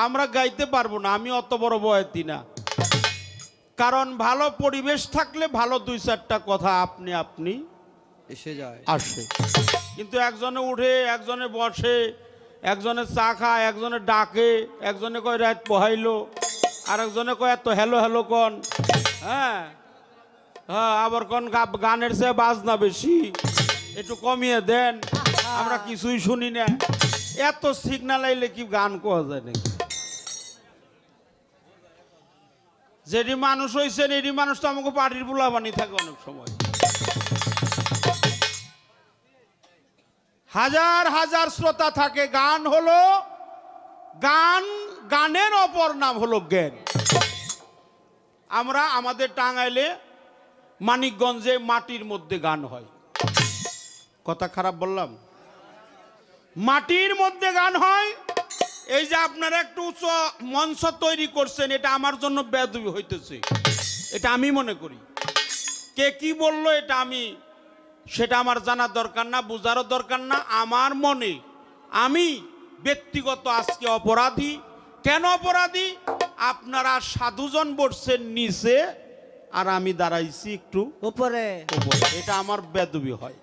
B: আমরা গাইতে পারবো না, আমি অত বড় বয়সী না। কারণ ভালো পরিবেশ থাকলে ভালো দুই চারটা কথা আপনি আপনি
C: এসে যায়
B: আসে। কিন্তু একজনে উঠে একজনে বসে, একজনে চা খায়, একজনে ডাকে, একজনে কয় রাত পোহাইলো, আর একজনে কয় এত হ্যালো হ্যালো কন। হ্যাঁ হ্যাঁ, আবার কন গানের চেয়ে বাজনা বেশি, একটু কমিয়ে দেন, আমরা কিছুই শুনি না। এত সিগনাল আইলে কি গান কোয়া যায় নাকি? যেটি মানুষ হয়েছেন এটি মানুষ তো আমাকে পার্টির বুলা বানি থাকে অনেক সময়। হাজার হাজার শ্রোতা থাকে, গান হলো গান, গানের অপর নাম হলো জ্ঞান। আমরা আমাদের টাঙ্গাইলে মানিকগঞ্জে মাটির মধ্যে গান হয়। কথা খারাপ বললাম? মাটির মধ্যে গান হয়। এই যে আপনারা একটু উচ্চ মঞ্চ তৈরি করছেন, এটা আমার জন্য বেয়াদবি হইতেছে, এটা আমি মনে করি। কে কি বললো এটা সেটা আমার জানার দরকার না, বোঝারও দরকার না। আমার মনে আমি ব্যক্তিগত আজকে অপরাধী। কেন অপরাধী? আপনারা সাধুজন বসছেন নিচে আর আমি দাঁড়াইছি একটু
C: উপরে।
B: এটা আমার বেয়াদবি হয়।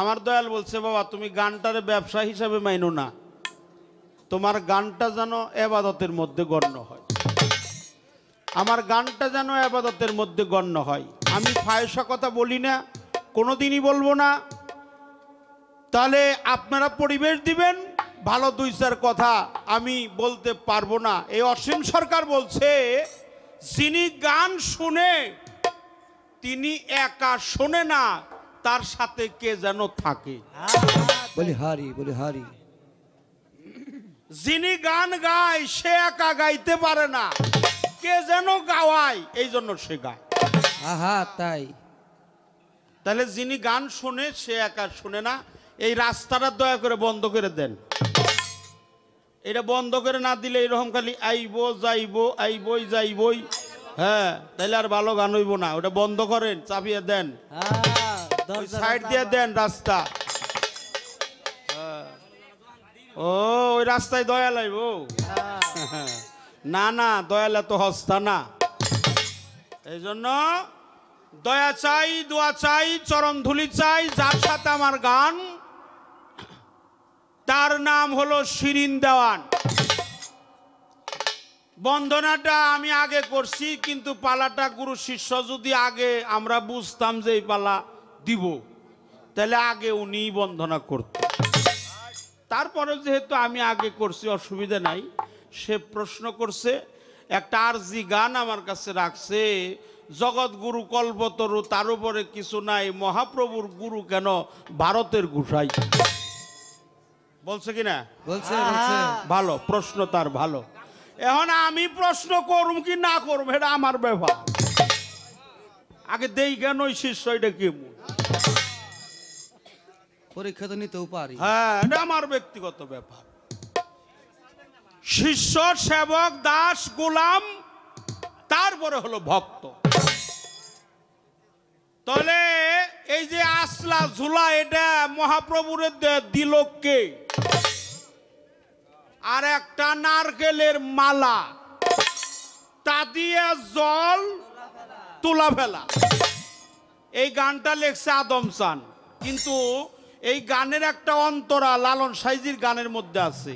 B: আমার দয়াল বলছে, বাবা তুমি গানটারে ব্যবসা হিসাবে মাইনো না, তোমার গানটা যেন এবাদতের মধ্যে গণ্য হয়। আমার গানটা যেন এবাদতের মধ্যে গণ্য হয়। আমি ফায়সা কথা বলি না, কোনোদিনই বলবো না। তাহলে আপনারা পরিবেশ দিবেন, ভালো দুই চার কথা আমি বলতে পারবো না। এই অসীম সরকার বলছে, যিনি গান শুনে তিনি একা শোনে না, তার সাথে কে যেন থাকে।
C: বলি হারি, বলি হারি।
B: যিনি গান গায় সে একা গাইতে পারে না, কে যেন গাওয়ায়, এই জন্য সে গায়।
C: আহা তাই।
B: তাহলে যিনি গান শোনে সে একা শোনে না। এই রাস্তাটা দয়া করে বন্ধ করে দেন। এটা বন্ধ করে না দিলে এরকম খালি আইবো যাইবো আইবই যাইবই, হ্যাঁ, তাহলে আর ভালো গান হইব না। ওটা বন্ধ করেন, চাপিয়ে দেন, সাইড দিয়ে দেন রাস্তা। ও ওই রাস্তায় দয়া লাইব না, না দয়াল এত হস্তা না। এই জন্য দয়া চাই, দোয়া চাই, চরণ ধুলি চাই। যার সাথে আমার গান, তার নাম হলো শিরিন দেওয়ান। বন্দনাটা আমি আগে করছি, কিন্তু পালাটা গুরু শিষ্য যদি আগে আমরা বুঝতাম যে এই পালা দিব, তাহলে আগে উনি বন্দনা করতেন। তারপরে যেহেতু আমি আগে করছি, অসুবিধা নাই। সে প্রশ্ন করছে, একটা আরজি গান আমার কাছে রাখছে, জগৎ গুরু কল্পতরু, তার উপরে কিছু নাই, মহাপ্রভুর গুরু কেন ভারতের গুসাই। বলছে কিনা?
C: বলছে
B: ভালো প্রশ্ন, তার ভালো। এখন আমি প্রশ্ন করুম কি না করুম এটা আমার ব্যাপার। আগে দেই কেন ওই শিষ্য এটা কেমন,
C: পরীক্ষা তো নিতেও পারি।
B: হ্যাঁ, এটা আমার ব্যক্তিগত ব্যাপার। শিষ্য, সেবক, দাস, গোলাম, তারপরে হলো ভক্ত। তাহলে এই যে কাসলা ঝুলা এটা মহাপ্রভুরে দিল কে? আর একটা নারকেলের মালা, তা দিয়ে জল তুলা ফেলা। এই গানটা লেখছে আদম চান, কিন্তু এই গানের একটা অন্তরা লালন সাইজির গানের মধ্যে আছে।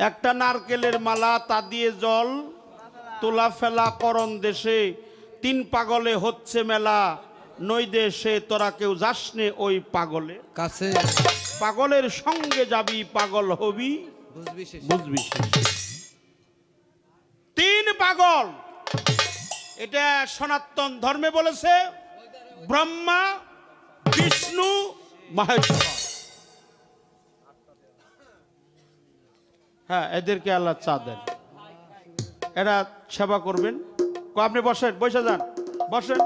B: একটা নারকেলের মালা, তা দিয়ে জল তোলা ফেলা, করণ দেশে 3 পাগলে হচ্ছে মেলা, নই দেশে তোরা কেউ যাসনে ওই পাগলে
C: কাছে,
B: পাগলের সঙ্গে যাবি পাগল হবি
C: বুঝবি শেষ।
B: বুঝবি। 3 পাগল, এটা সনাতন ধর্মে বলেছে ব্রহ্মা, বিষ্ণু, মহেশ্বর। হ্যাঁ, এদেরকে আল্লাহ চা দেন, এরা সেবা করবেন। আপনি বসেন, বসে যান, বসেন।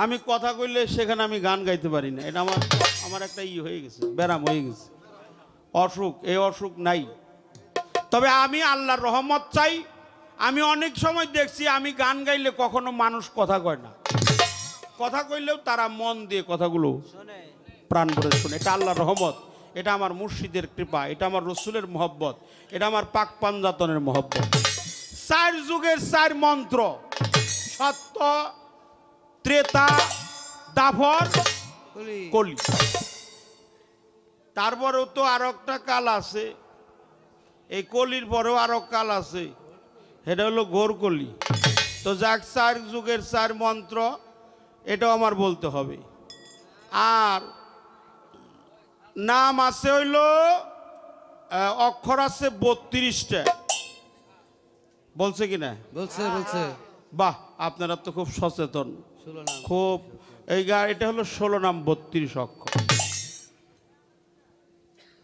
B: আমি কথা কইলে সেখানে আমি গান গাইতে পারি না, এটা আমার একটা হয়ে গেছে, ব্যারাম হয়ে গেছে, অসুখ। এই অসুখ নাই, তবে আমি আল্লাহর রহমত চাই। আমি অনেক সময় দেখছি আমি গান গাইলে কখনো মানুষ কথা কয় না, কথা কইলেও তারা মন দিয়ে কথাগুলো প্রাণ ভরে শুনে। এটা আল্লাহর রহমত, এটা আমার মুর্শিদের কৃপা, এটা আমার রসুলের মহব্বত, এটা আমার পাক পাঞ্জাতনের মহব্বত। 4 যুগের 4 মন্ত্র, সত্য, ত্রেতা, দাপর, কলি। তারপরেও তো আর একটা কাল আছে, এই কলির পরেও আরো কাল আছে, এটা হলো ঘোর কলি। তো যাক, 4 যুগের 4 মন্ত্র, এটাও আমার বলতে হবে। আর নাম আছে হইল, অক্ষর আছে 32টা, বলছে কিনা?
C: বলছে বলছে।
B: বাহ, আপনারা তো খুব সচেতন, খুব। এটা হলো 16 নাম, 32 অক্ষর।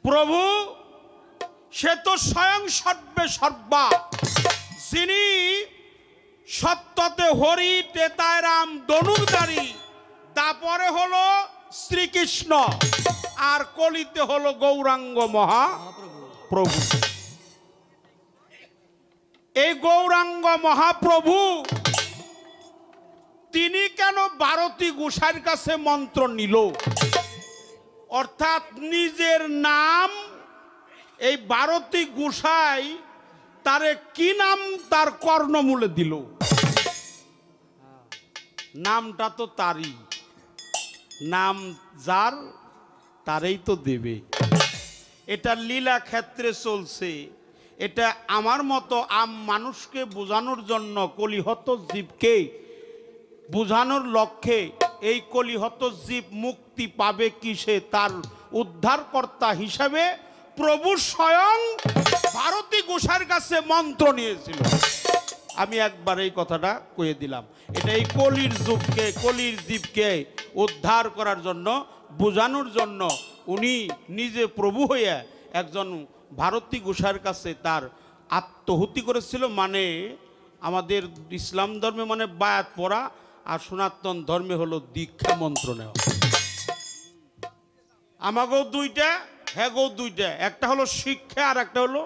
B: প্রভু সে তো স্বয়ং সর্বে সর্বা, যিনি সত্যতে হরি, তেতায় রাম, ধনুর্ধারী, তারপরে হলো শ্রীকৃষ্ণ, আর কলিতে হলো গৌরাঙ্গ মহাপ্রভু। এই গৌরাঙ্গ মহাপ্রভু তিনি কেন ভারতী গোসাইয়ের কাছে মন্ত্র নিল? অর্থাৎ নিজের নাম এই ভারতী গোসাই তারে কি নাম তার কর্ণমূলে দিল? নামটা তো তারই, নাম যার তারই তো দেবে। এটা লীলা ক্ষেত্রে চলছে। এটা আমার মতো মানুষকে বোঝানোর জন্য, কলিহত জীবকে বোঝানোর লক্ষ্যে, এই কলিহত জীব মুক্তি পাবে কিসে, তার উদ্ধারকর্তা হিসাবে প্রভু স্বয়ং ভারতী গোসাইয়ের কাছে মন্ত্র নিয়েছিল। আমি একবার এই কথাটা কয়ে দিলাম। এটা এই কলির যুগকে, কলির জীবকে উদ্ধার করার জন্য, বোঝানোর জন্য উনি নিজে প্রভু হয়ে একজন ভারতী গোসাইয়ের কাছে তার আত্মহুতি করেছিল। মানে আমাদের ইসলাম ধর্মে মানে বায়াত পড়া, আর সনাতন ধর্মে হলো দীক্ষা মন্ত্র নেওয়া। আমাকেও 2টা, হ্যাগো 2টা, একটা হলো শিক্ষা আর একটা হলো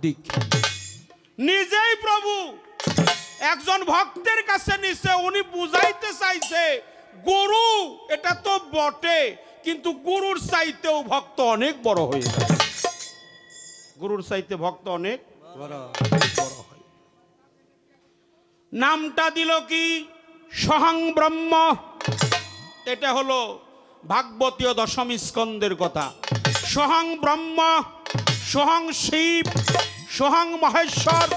B: দীক্ষা। নিজেই প্রভু একজন ভক্তের কাছে নিছে, উনি বুঝাইতে চাইছে গুরু এটা তো বটে, কিন্তু গুরুর চাইতেও ভক্ত অনেক বড় হয়ে যায়। গুরুর চাইতে ভক্ত অনেক বড় হয়। নামটা দিল কি? সহং ব্রহ্ম। এটা হলো ভাগবতীয় 10ম স্কন্ধের কথা। সহং ব্রহ্ম, সহং শিব, সহং মহেশ্বর।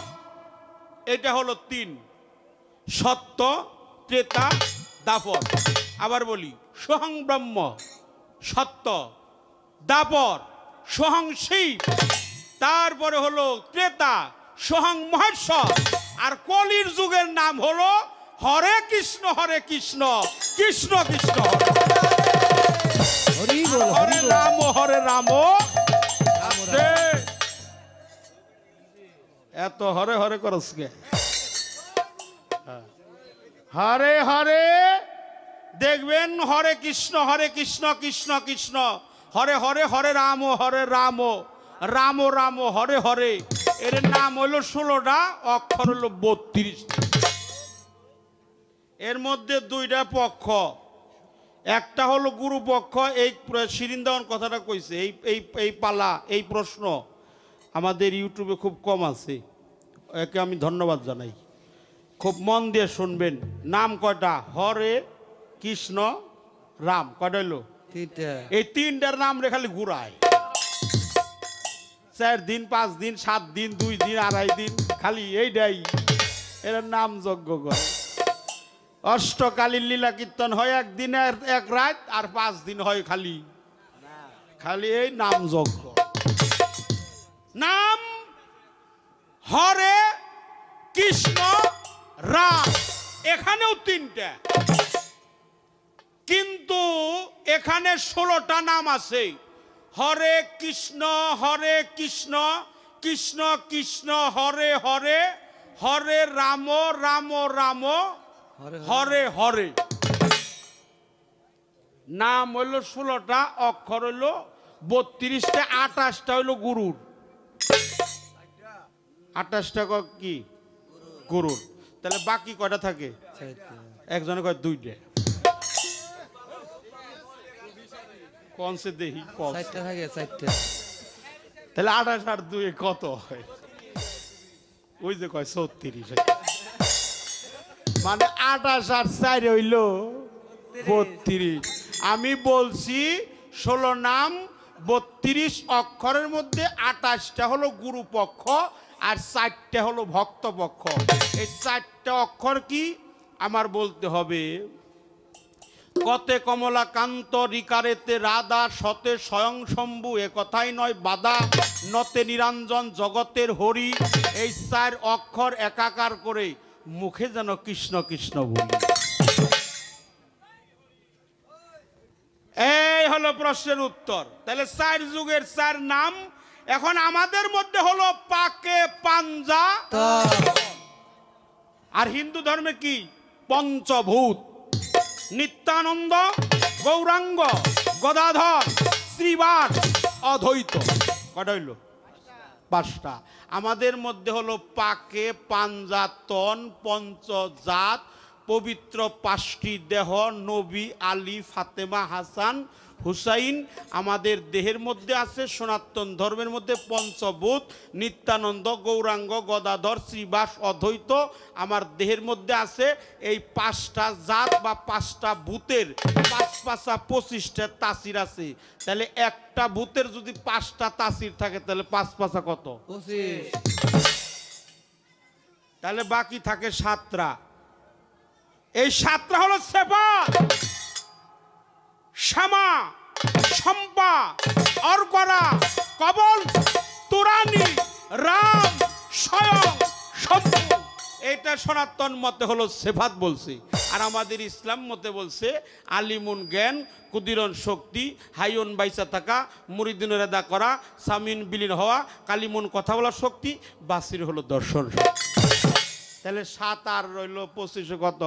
B: এটা হলো 3, সত্য, ত্রেতা, দাপর। আবার বলি, সহং ব্রহ্ম, সত্য, দাপর, সহং শিব, তারপরে হলো ত্রেতা, সহং মহেশ্বর। আর কলির যুগের নাম হলো হরে কৃষ্ণ, হরে কৃষ্ণ, কৃষ্ণ কৃষ্ণ হরে হরে রাম, হরে রাম। এত হরে হরে করস গে? হরে হরে দেখবেন, হরে কৃষ্ণ, হরে কৃষ্ণ, কৃষ্ণ কৃষ্ণ, হরে হরে, হরে রাম, হরে রাম, রাম রাম, হরে হরে। এর নাম হলো 16টা, অক্ষর হলো 32। এর মধ্যে দুইটা পক্ষ, একটা হলো গুরু পক্ষ। এই শিরিন্দাওয়ান কথাটা কইছে, এই এই এই পালা, এই প্রশ্ন আমাদের ইউটিউবে খুব কম আছে, একে আমি ধন্যবাদ জানাই। খুব মন দিয়ে শুনবেন। নাম কয়টা? হরে কৃষ্ণ রাম। কয়টা হইলো? এই তিনটার নাম রে খালি ঘুরায়, 4 দিন 5 দিন 7 দিন 2 দিন 2.5 দিন খালি এইটাই এর নাম যজ্ঞ করে। অষ্টকালীর লীলা কীর্তন হয় একদিন এক রাত, আর 5 দিন হয় খালি খালি এই নাম যজ্ঞ। নাম হরে কৃষ্ণ রাম, এখানেও 3টা, কিন্তু এখানে 16টা নাম আছে। হরে কৃষ্ণ কৃষ্ণ কৃষ্ণ হরে হরে, হরে রাম রাম রাম হরে হরে। নাম হইল 16টা, অক্ষর হইল 32টা, 28টা হইল গুরুর। 28টা কি গুরুর? তাহলে বাকি কয়টা থাকে? একজনে কয় 2টা। কনসে দেখি 4টা থাকে, 4টা। তাহলে 28 আর 2 কত হয়? ওই যে কয় 34, মানে 28 আর 4 হইল 32। আমি বলছি 16 নাম 32 অক্ষরের মধ্যে 28টা হলো গুরু পক্ষ আর 4টা হলো ভক্ত পক্ষ। এই 4টা অক্ষর কি আমার বলতে হবে। কতে কমলাকান্ত রিকারেতে রাধা, সতে স্বয়ং শম্ভু এ কথাই নয় বাধা, নতে নিরঞ্জন জগতের হরি। এই 4 অক্ষর একাকার করে মুখে যেন কৃষ্ণ কৃষ্ণ বলি। এই হলো প্রশ্নের উত্তর। তাহলে 4 যুগের 4 নাম। এখন আমাদের মধ্যে হলো পাকে পাঞ্জা, আর হিন্দু ধর্মে কি? পঞ্চভূত। নিত্যানন্দ, গৌরাঙ্গ, গদাধর, শ্রীবাস, অদ্বৈত। কটা হইল? 5টা। আমাদের মধ্যে হলো পাকে পাঞ্জাতন পঞ্চজাত, পবিত্র 5টি দেহ, নবী, আলী, ফাতেমা, হাসান, হুসাইন। আমাদের দেহের মধ্যে আছে সনাতন ধর্মের মধ্যে পঞ্চভূত, নিত্যানন্দ, গৌরাঙ্গ, গদাধর, শ্রীবাস, অদ্বৈত। আমার দেহের মধ্যে আছে এই 5টা জাত বা 5টা ভূতের 5 5 25টা তাসির আছে। তাহলে একটা ভূতের যদি 5টা তাসির থাকে তাহলে 5 5 কত? 25। তাহলে বাকি থাকে 7টা। এই 7টা হলো সেবা, শ্যামা, শম্পা, অর্করা, কবল, তুরানি, রাম, স্বয়ং, শম্ভু। এটা সনাতন মতে হলো সেফাত বলছে। আর আমাদের ইসলাম মতে বলছে আলিমুন জ্ঞান, কুদিরন শক্তি, হাইয়ন বাইসা থাকা, মুরিদিন রেদা করা, সামিন বিলীন হওয়া, কালিমুন কথা বলার শক্তি, বাসির হলো দর্শন শক্তি। তাহলে 7 আর রইল 25 কত?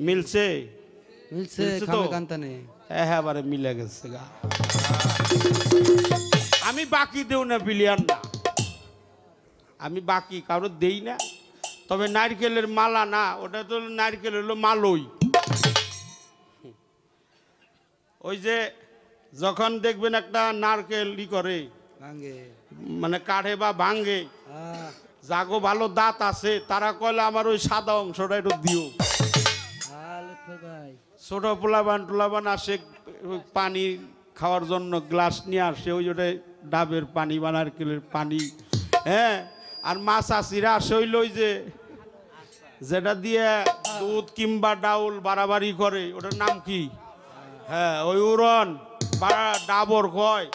B: মিলছে? মিলছে তো? হ্যাঁ, বারে মিলে গেছে গা। আমি বাকি দেও না বিলিয়ন না, আমি বাকি কারো দেই না। তবে নারকেলের মালা না, ওটা তো নারকেল হলো মালই। ওই যে যখন দেখবেন একটা নারকেল ই করে মানে কাঠে বা ভাঙ্গে, যাগো ভালো দাঁত আছে তারা কইলে আমার ওই সাদা অংশটা একটু দিও। ছোট পোলাবান আসে পানি খাওয়ার জন্য গ্লাস নিয়ে আসে, ওই ওটা ডাবের পানি বা নারকেলের পানি। হ্যাঁ, আর মাছ আসিরা আসে হইল ওই যে যেটা দিয়ে দুধ কিংবা ডাউল বাড়াবাড়ি করে, ওটার নাম কি? হ্যাঁ, ওই উড়ন বা ডাবর কয়।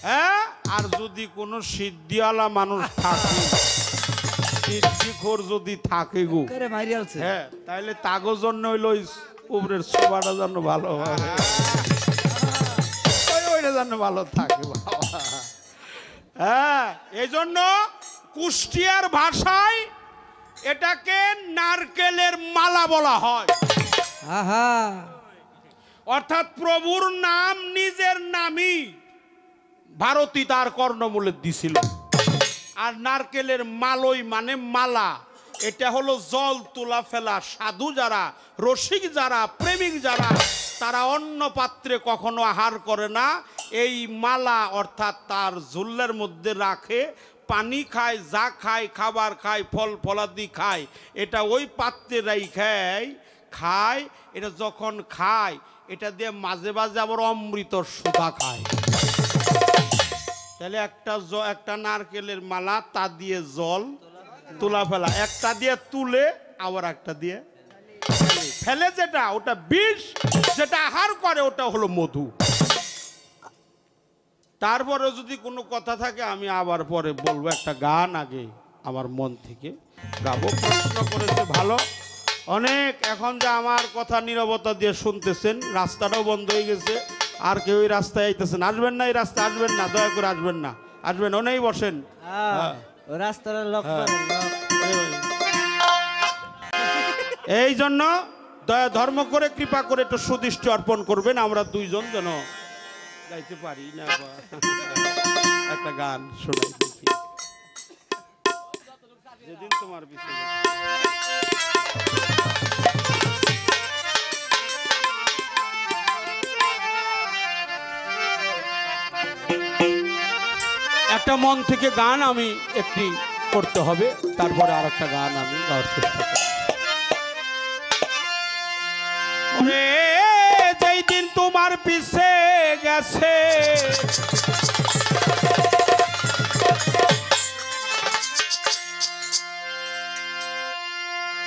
B: হ্যাঁ, আর যদি কোনো সিদ্ধিওয়ালা মানুষ থাকে, সিদ্ধিখোর যদি থাকে গো, হ্যাঁ, তাহলে তাগোর জন্য হইল উপরের সবাটা যেন ভালো হবে, ওইটা যেন ভালো থাকে বাবা। হ্যাঁ, এই জন্য কুষ্টিয়ার ভাষায় এটাকে নারকেলের মালা বলা হয়। অর্থাৎ প্রভুর নাম নিজের নামই ভারতী তার কর্ণমূলে দিছিল। আর নারকেলের মালই মানে মালা, এটা হলো জল তোলা ফেলা। সাধু যারা, রসিক যারা, প্রেমিক যারা, তারা অন্য পাত্রে কখনো আহার করে না। এই মালা অর্থাৎ তার ঝুল্লের মধ্যে রাখে, পানি খায়, যা খায়, খাবার খায়, ফল ফলাদি খায়, এটা ওই পাত্রে খায়। এটা যখন খায়, এটা দিয়ে মাঝে মাঝে আবার অমৃত সুধা খায়। তাহলে একটা নারকেলের মালা, তা দিয়ে জল তোলা ফেলা, একটা দিয়ে তুলে আবার একটা দিয়ে ফেলে, যেটা ওটা বিষ, যেটা আহার করে ওটা হলো মধু। তারপরে যদি কোনো কথা থাকে আমি আবার পরে বলবো। একটা গান আগে আমার মন থেকে গাবো। প্রশ্ন করেছে ভালো অনেক। এখন যে আমার কথা নীরবতা দিয়ে শুনতেছেন, রাস্তাটাও বন্ধ হয়ে গেছে, আর কেউ এই রাস্তায় আইতেছেন, আসবেন না, এই রাস্তায় আসবেন না, দয়া করে আসবেন না, আসবেন ওনেই বসেন। এই জন্য দয়া ধর্ম করে কৃপা করে একটু সুদৃষ্টি অর্পণ করবেন। আমরা দুইজন যেন গাইতে পারি না। একটা গান শোনাই দেখি। যেদিন তোমার পিছনে একটা মন থেকে গান আমি একটি করতে হবে, তারপরে আর একটা গান আমি গাওয়ার চেষ্টা করব। যেই দিন তোমার পিছে গেছে,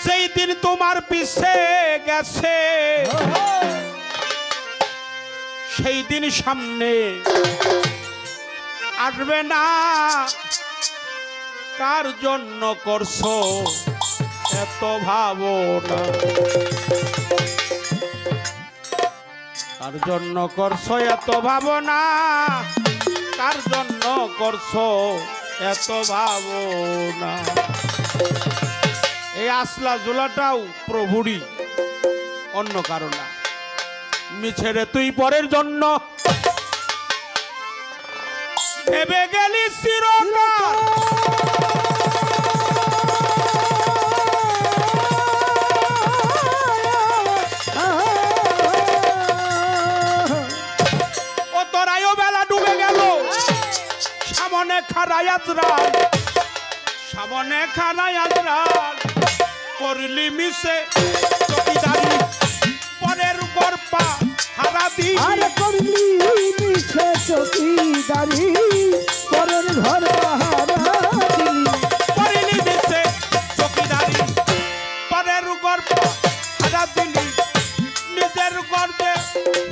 B: সেই দিন তোমার পিছে গেছে, সেই দিন সামনে আসবে না। কার জন্য করছো এত ভাবনা, কার জন্য করছো এত ভাবনা, কার জন্য করছো এত ভাবনা। এই আসলা জোলাটাও প্রভুরই, অন্য কারণ না। মিছেরে তুই পরের জন্য ভেবে গেলি চিরকাল, ও তোরাইও বেলা ডুবে গেল, সামনে খাড়াই আজরাল, সামনে খাড়াই আজরাল, করলি মিশে চকিদারি, পরের গর্পা হারা দি,
C: আরে করলি মিছে চকিদারি, পরের ঘর পাহারা দিলি,
B: করলি মিশে চকিদারি, পরের গর্পা হারা দিলি, নিজের গর্বে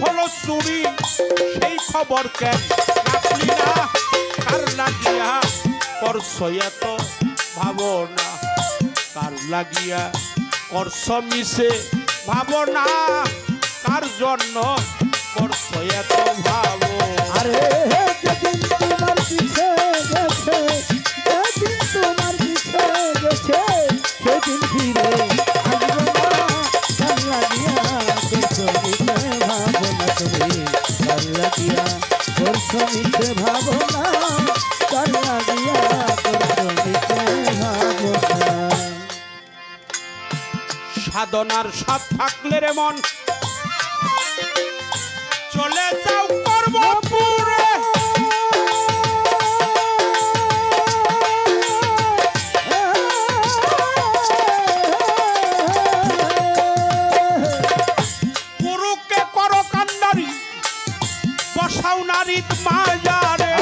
B: হলো চুরি, সেই খবর কেন রাখলি না, কার লাগিয়া করছো এত ভাবনা, কার লাগিয়া করছো মিশে ভাবনা, কার জন্য করছো এত ভাবো।
C: আরে যেদিন তোমার পিছে গেছে, যেদিন তোমার পিছে গেছে, সেদিন ফিরে আসবে না। কার লাগিয়া করছো মিছে ভাবনা তুমি, কার লাগিয়া করছো মিছে ভাবনা, কার লাগিয়া করছো মিছে ভাবনা।
B: সাধনার সাথ থাকলে রে মন চলে যাও কর্মপুরে, গুরুকে করো কান্ডারি, বসাও নারীর মাজারে,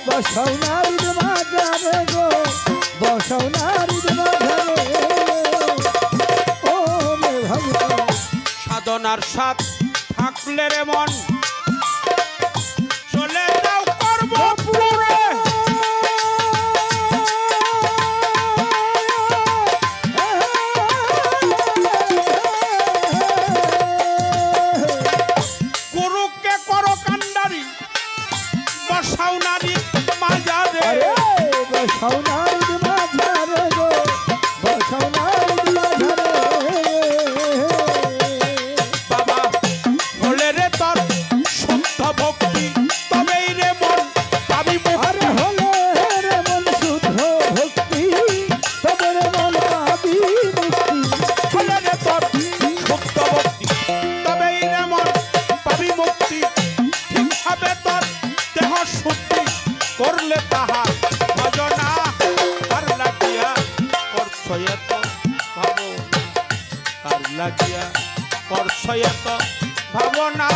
C: বসাও নারীর মাজারে গো, বসাও নারীর মাজারে, ও মে ভগবান।
B: সাধনার সাথ থাকলে রে মন চলে যাও কর্মপুরে, গুরুকে করো কান্ডারি, বসাও নারীর মাজারে,
C: বসাও নারীর মাজারে গো, বসাও নারীর মাজারে।
B: বাবা হলে রে তোর তবেই রে মন পাবি মুক্তি ঠিক হবে তোর দেহ শুদ্ধি করলে তাহা ভজনা কার লাগিয়া করছ এত ভাবনা কার লাগিয়া করছ এত ভাবনা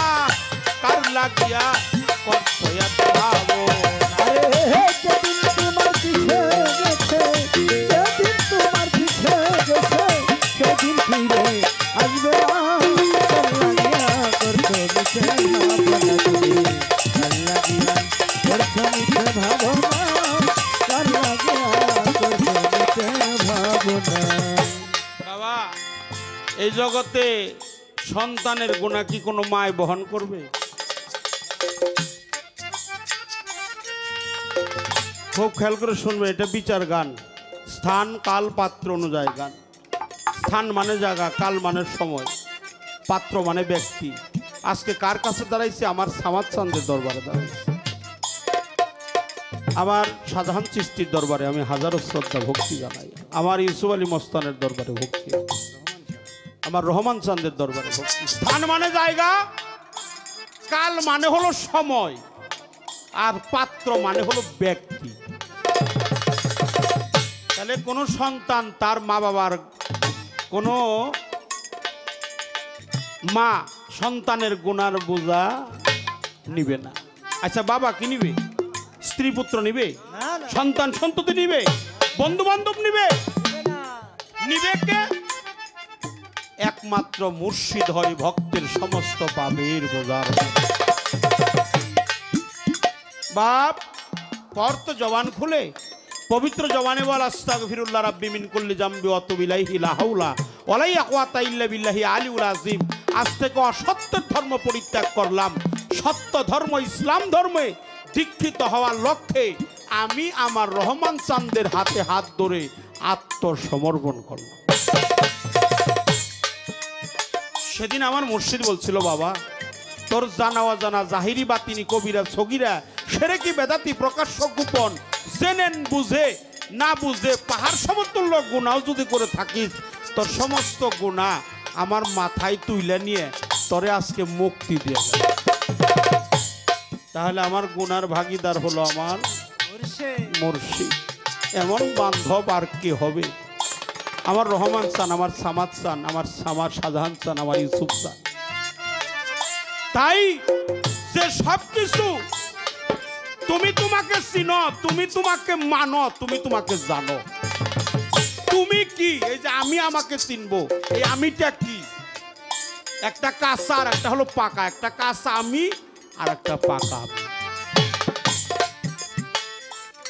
B: কার লাগিয়া করছ এত ভাবনা
C: আরে যেদিন তোমার পিছে গেছে যেদিন তোমার পিছে গেছে সেদিন ফিরে আসবে না কার লাগিয়া করছো মিছে ভাবনা তুমি কার লাগিয়া করছো মিছে ভাবনা কার লাগিয়া করছো মিছে ভাবনা
B: বাবা এই জগতে সন্তানের গুণা কি কোনো মায় বহন করবে? খুব খেয়াল করে শুনবে, এটা বিচার গান। স্থান কাল পাত্র অনুযায়ী গান। স্থান মানে জায়গা, কাল মানে সময়, পাত্র মানে ব্যক্তি। আজকে কার কাছে দাঁড়াইছে? আমার সামাদ চাঁদের দরবারে দাঁড়াইছে, আমার শাহজাহান চিশতির দরবারে আমি হাজারো শ্রদ্ধা ভক্তি জানাই, আমার ইউসুফ আলী মস্তানের দরবারে ভক্তি, আমার রহমান চাঁদের দরবারে ভক্তি। স্থান মানে জায়গা, কাল মানে হলো সময়, আর পাত্র মানে হলো ব্যক্তি। তাহলে কোনো সন্তান তার মা বাবার, কোনো মা সন্তানের গুনার বোঝা নিবে না। আচ্ছা বাবা কি নিবে? স্ত্রী পুত্র নিবে? সন্তান সন্ততি নিবে? বন্ধু বান্ধব নিবে? নিবে কে? একমাত্র মুর্শিদ হয় ভক্তের সমস্ত পাপের বোঝার। বাপ পর তো জবান খুলে পবিত্র জবানে বল আস্তাগফিরুল্লাহ রাব্বি মিন কুল্লি জামবি ওয়া তুবু ইলাইহি লা হাওলা ওয়া লা ইয়াকুওয়াতা ইল্লা বিল্লাহি আলিউল আযীম। আজ থেকে অসত্যের ধর্ম পরিত্যাগ করলাম, সত্য ধর্ম ইসলাম ধর্মে দীক্ষিত হওয়ার লক্ষ্যে আমি আমার রহমান চাঁদের হাতে হাত ধরে আত্মসমর্পণ করলাম। সেদিন আমার মুর্শিদ বলছিল, বাবা তোর জানা অজানা জাহিরি বাতিনি কবিরা সগিরা সেরেকি বেদাতি প্রকাশ্য গোপন জেনেন বুঝে না বুঝে পাহাড় সমতুল্য গুনাও যদি করে থাকিস, তোর সমস্ত গুনাহ আমার মাথায় তুইলে নিয়ে তোরে আজকে মুক্তি দিয়ে গেল। তাহলে আমার গুনার ভাগিদার হলো আমার মুর্শিদ। এমন বান্ধব আর কে হবে? আমার রহমান চান, আমার সামাদ চান, আমার শাহজাহান চান, আমার ইউসুফ চান। তাই যে সব কিছু তুমি তোমাকে চিনো, তুমি তোমাকে মানো, তুমি তোমাকে জানো। তুমি কি? এই যে আমি আমাকে চিনবো, এই আমিটা কি? একটা কাঁচা আর একটা হলো পাকা, একটা কাঁচা আমি আর একটা পাকা আমি।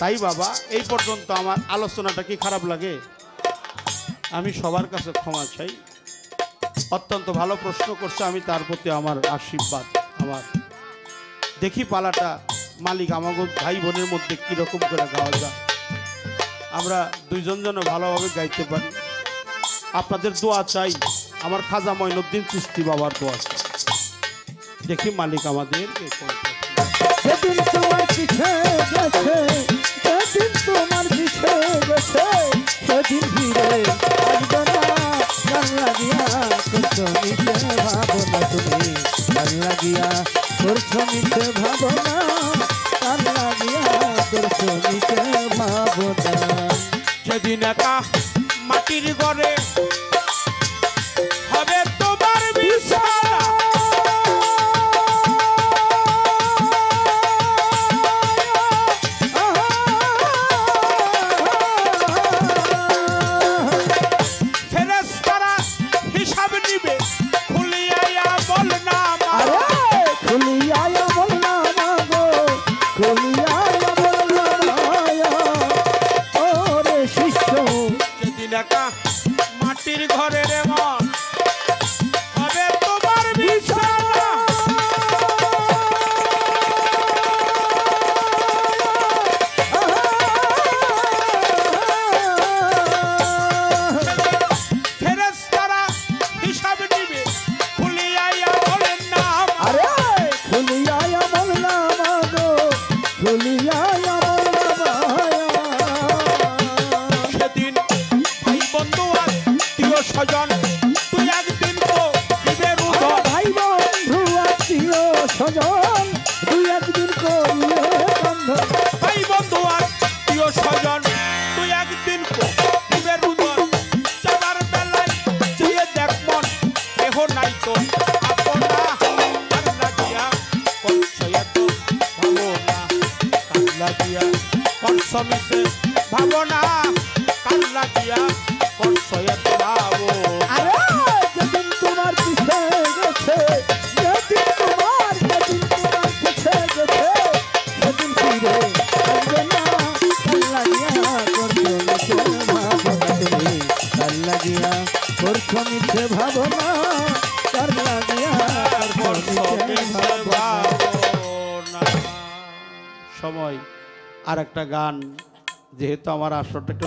B: তাই বাবা এই পর্যন্ত আমার আলোচনাটা কি খারাপ লাগে? আমি সবার কাছে ক্ষমা চাই। অত্যন্ত ভালো প্রশ্ন করছে, আমি তার প্রতি আমার আশীর্বাদ। আমার দেখি পালাটা মালিক আমাকে ভাই বোনের মধ্যে কিরকম করে গাওয়া যায়, আমরা দুইজন যেন ভালোভাবে গাইতে পারি। আপনাদের দোয়া চাই, আমার খাজা মঈনুদ্দিন চিশতি বাবার দোয়া চাই। দেখি মালিক আমাদের
C: যেদিন তোমার পিছে গেছে যেদিন তোমার পিছে গেছে সেদিন ফিরে আসবে না কার লাগিয়া করছো মিছে ভাবনা তুমি কার লাগিয়া করছো মিছে ভাবনা কার লাগিয়া করছো মিছে ভাবনা।
B: যেদিন একা মাটির ঘরে হবে তোমার বিছানা, ফেরেশতারা হিসাব নিবে খুলিয়া বল না মা,
C: খুলিয়া বল না গো খুলিয়া বল না ওরে শিষ্য।
B: যেদিন একা মাটির
C: কার লাগিয়া করছো মিছে ভাবনা কার লাগিয়া করছো মিছে ভাবনা।
B: সময় আর একটা গান, যেহেতু আমার আসরটা একটু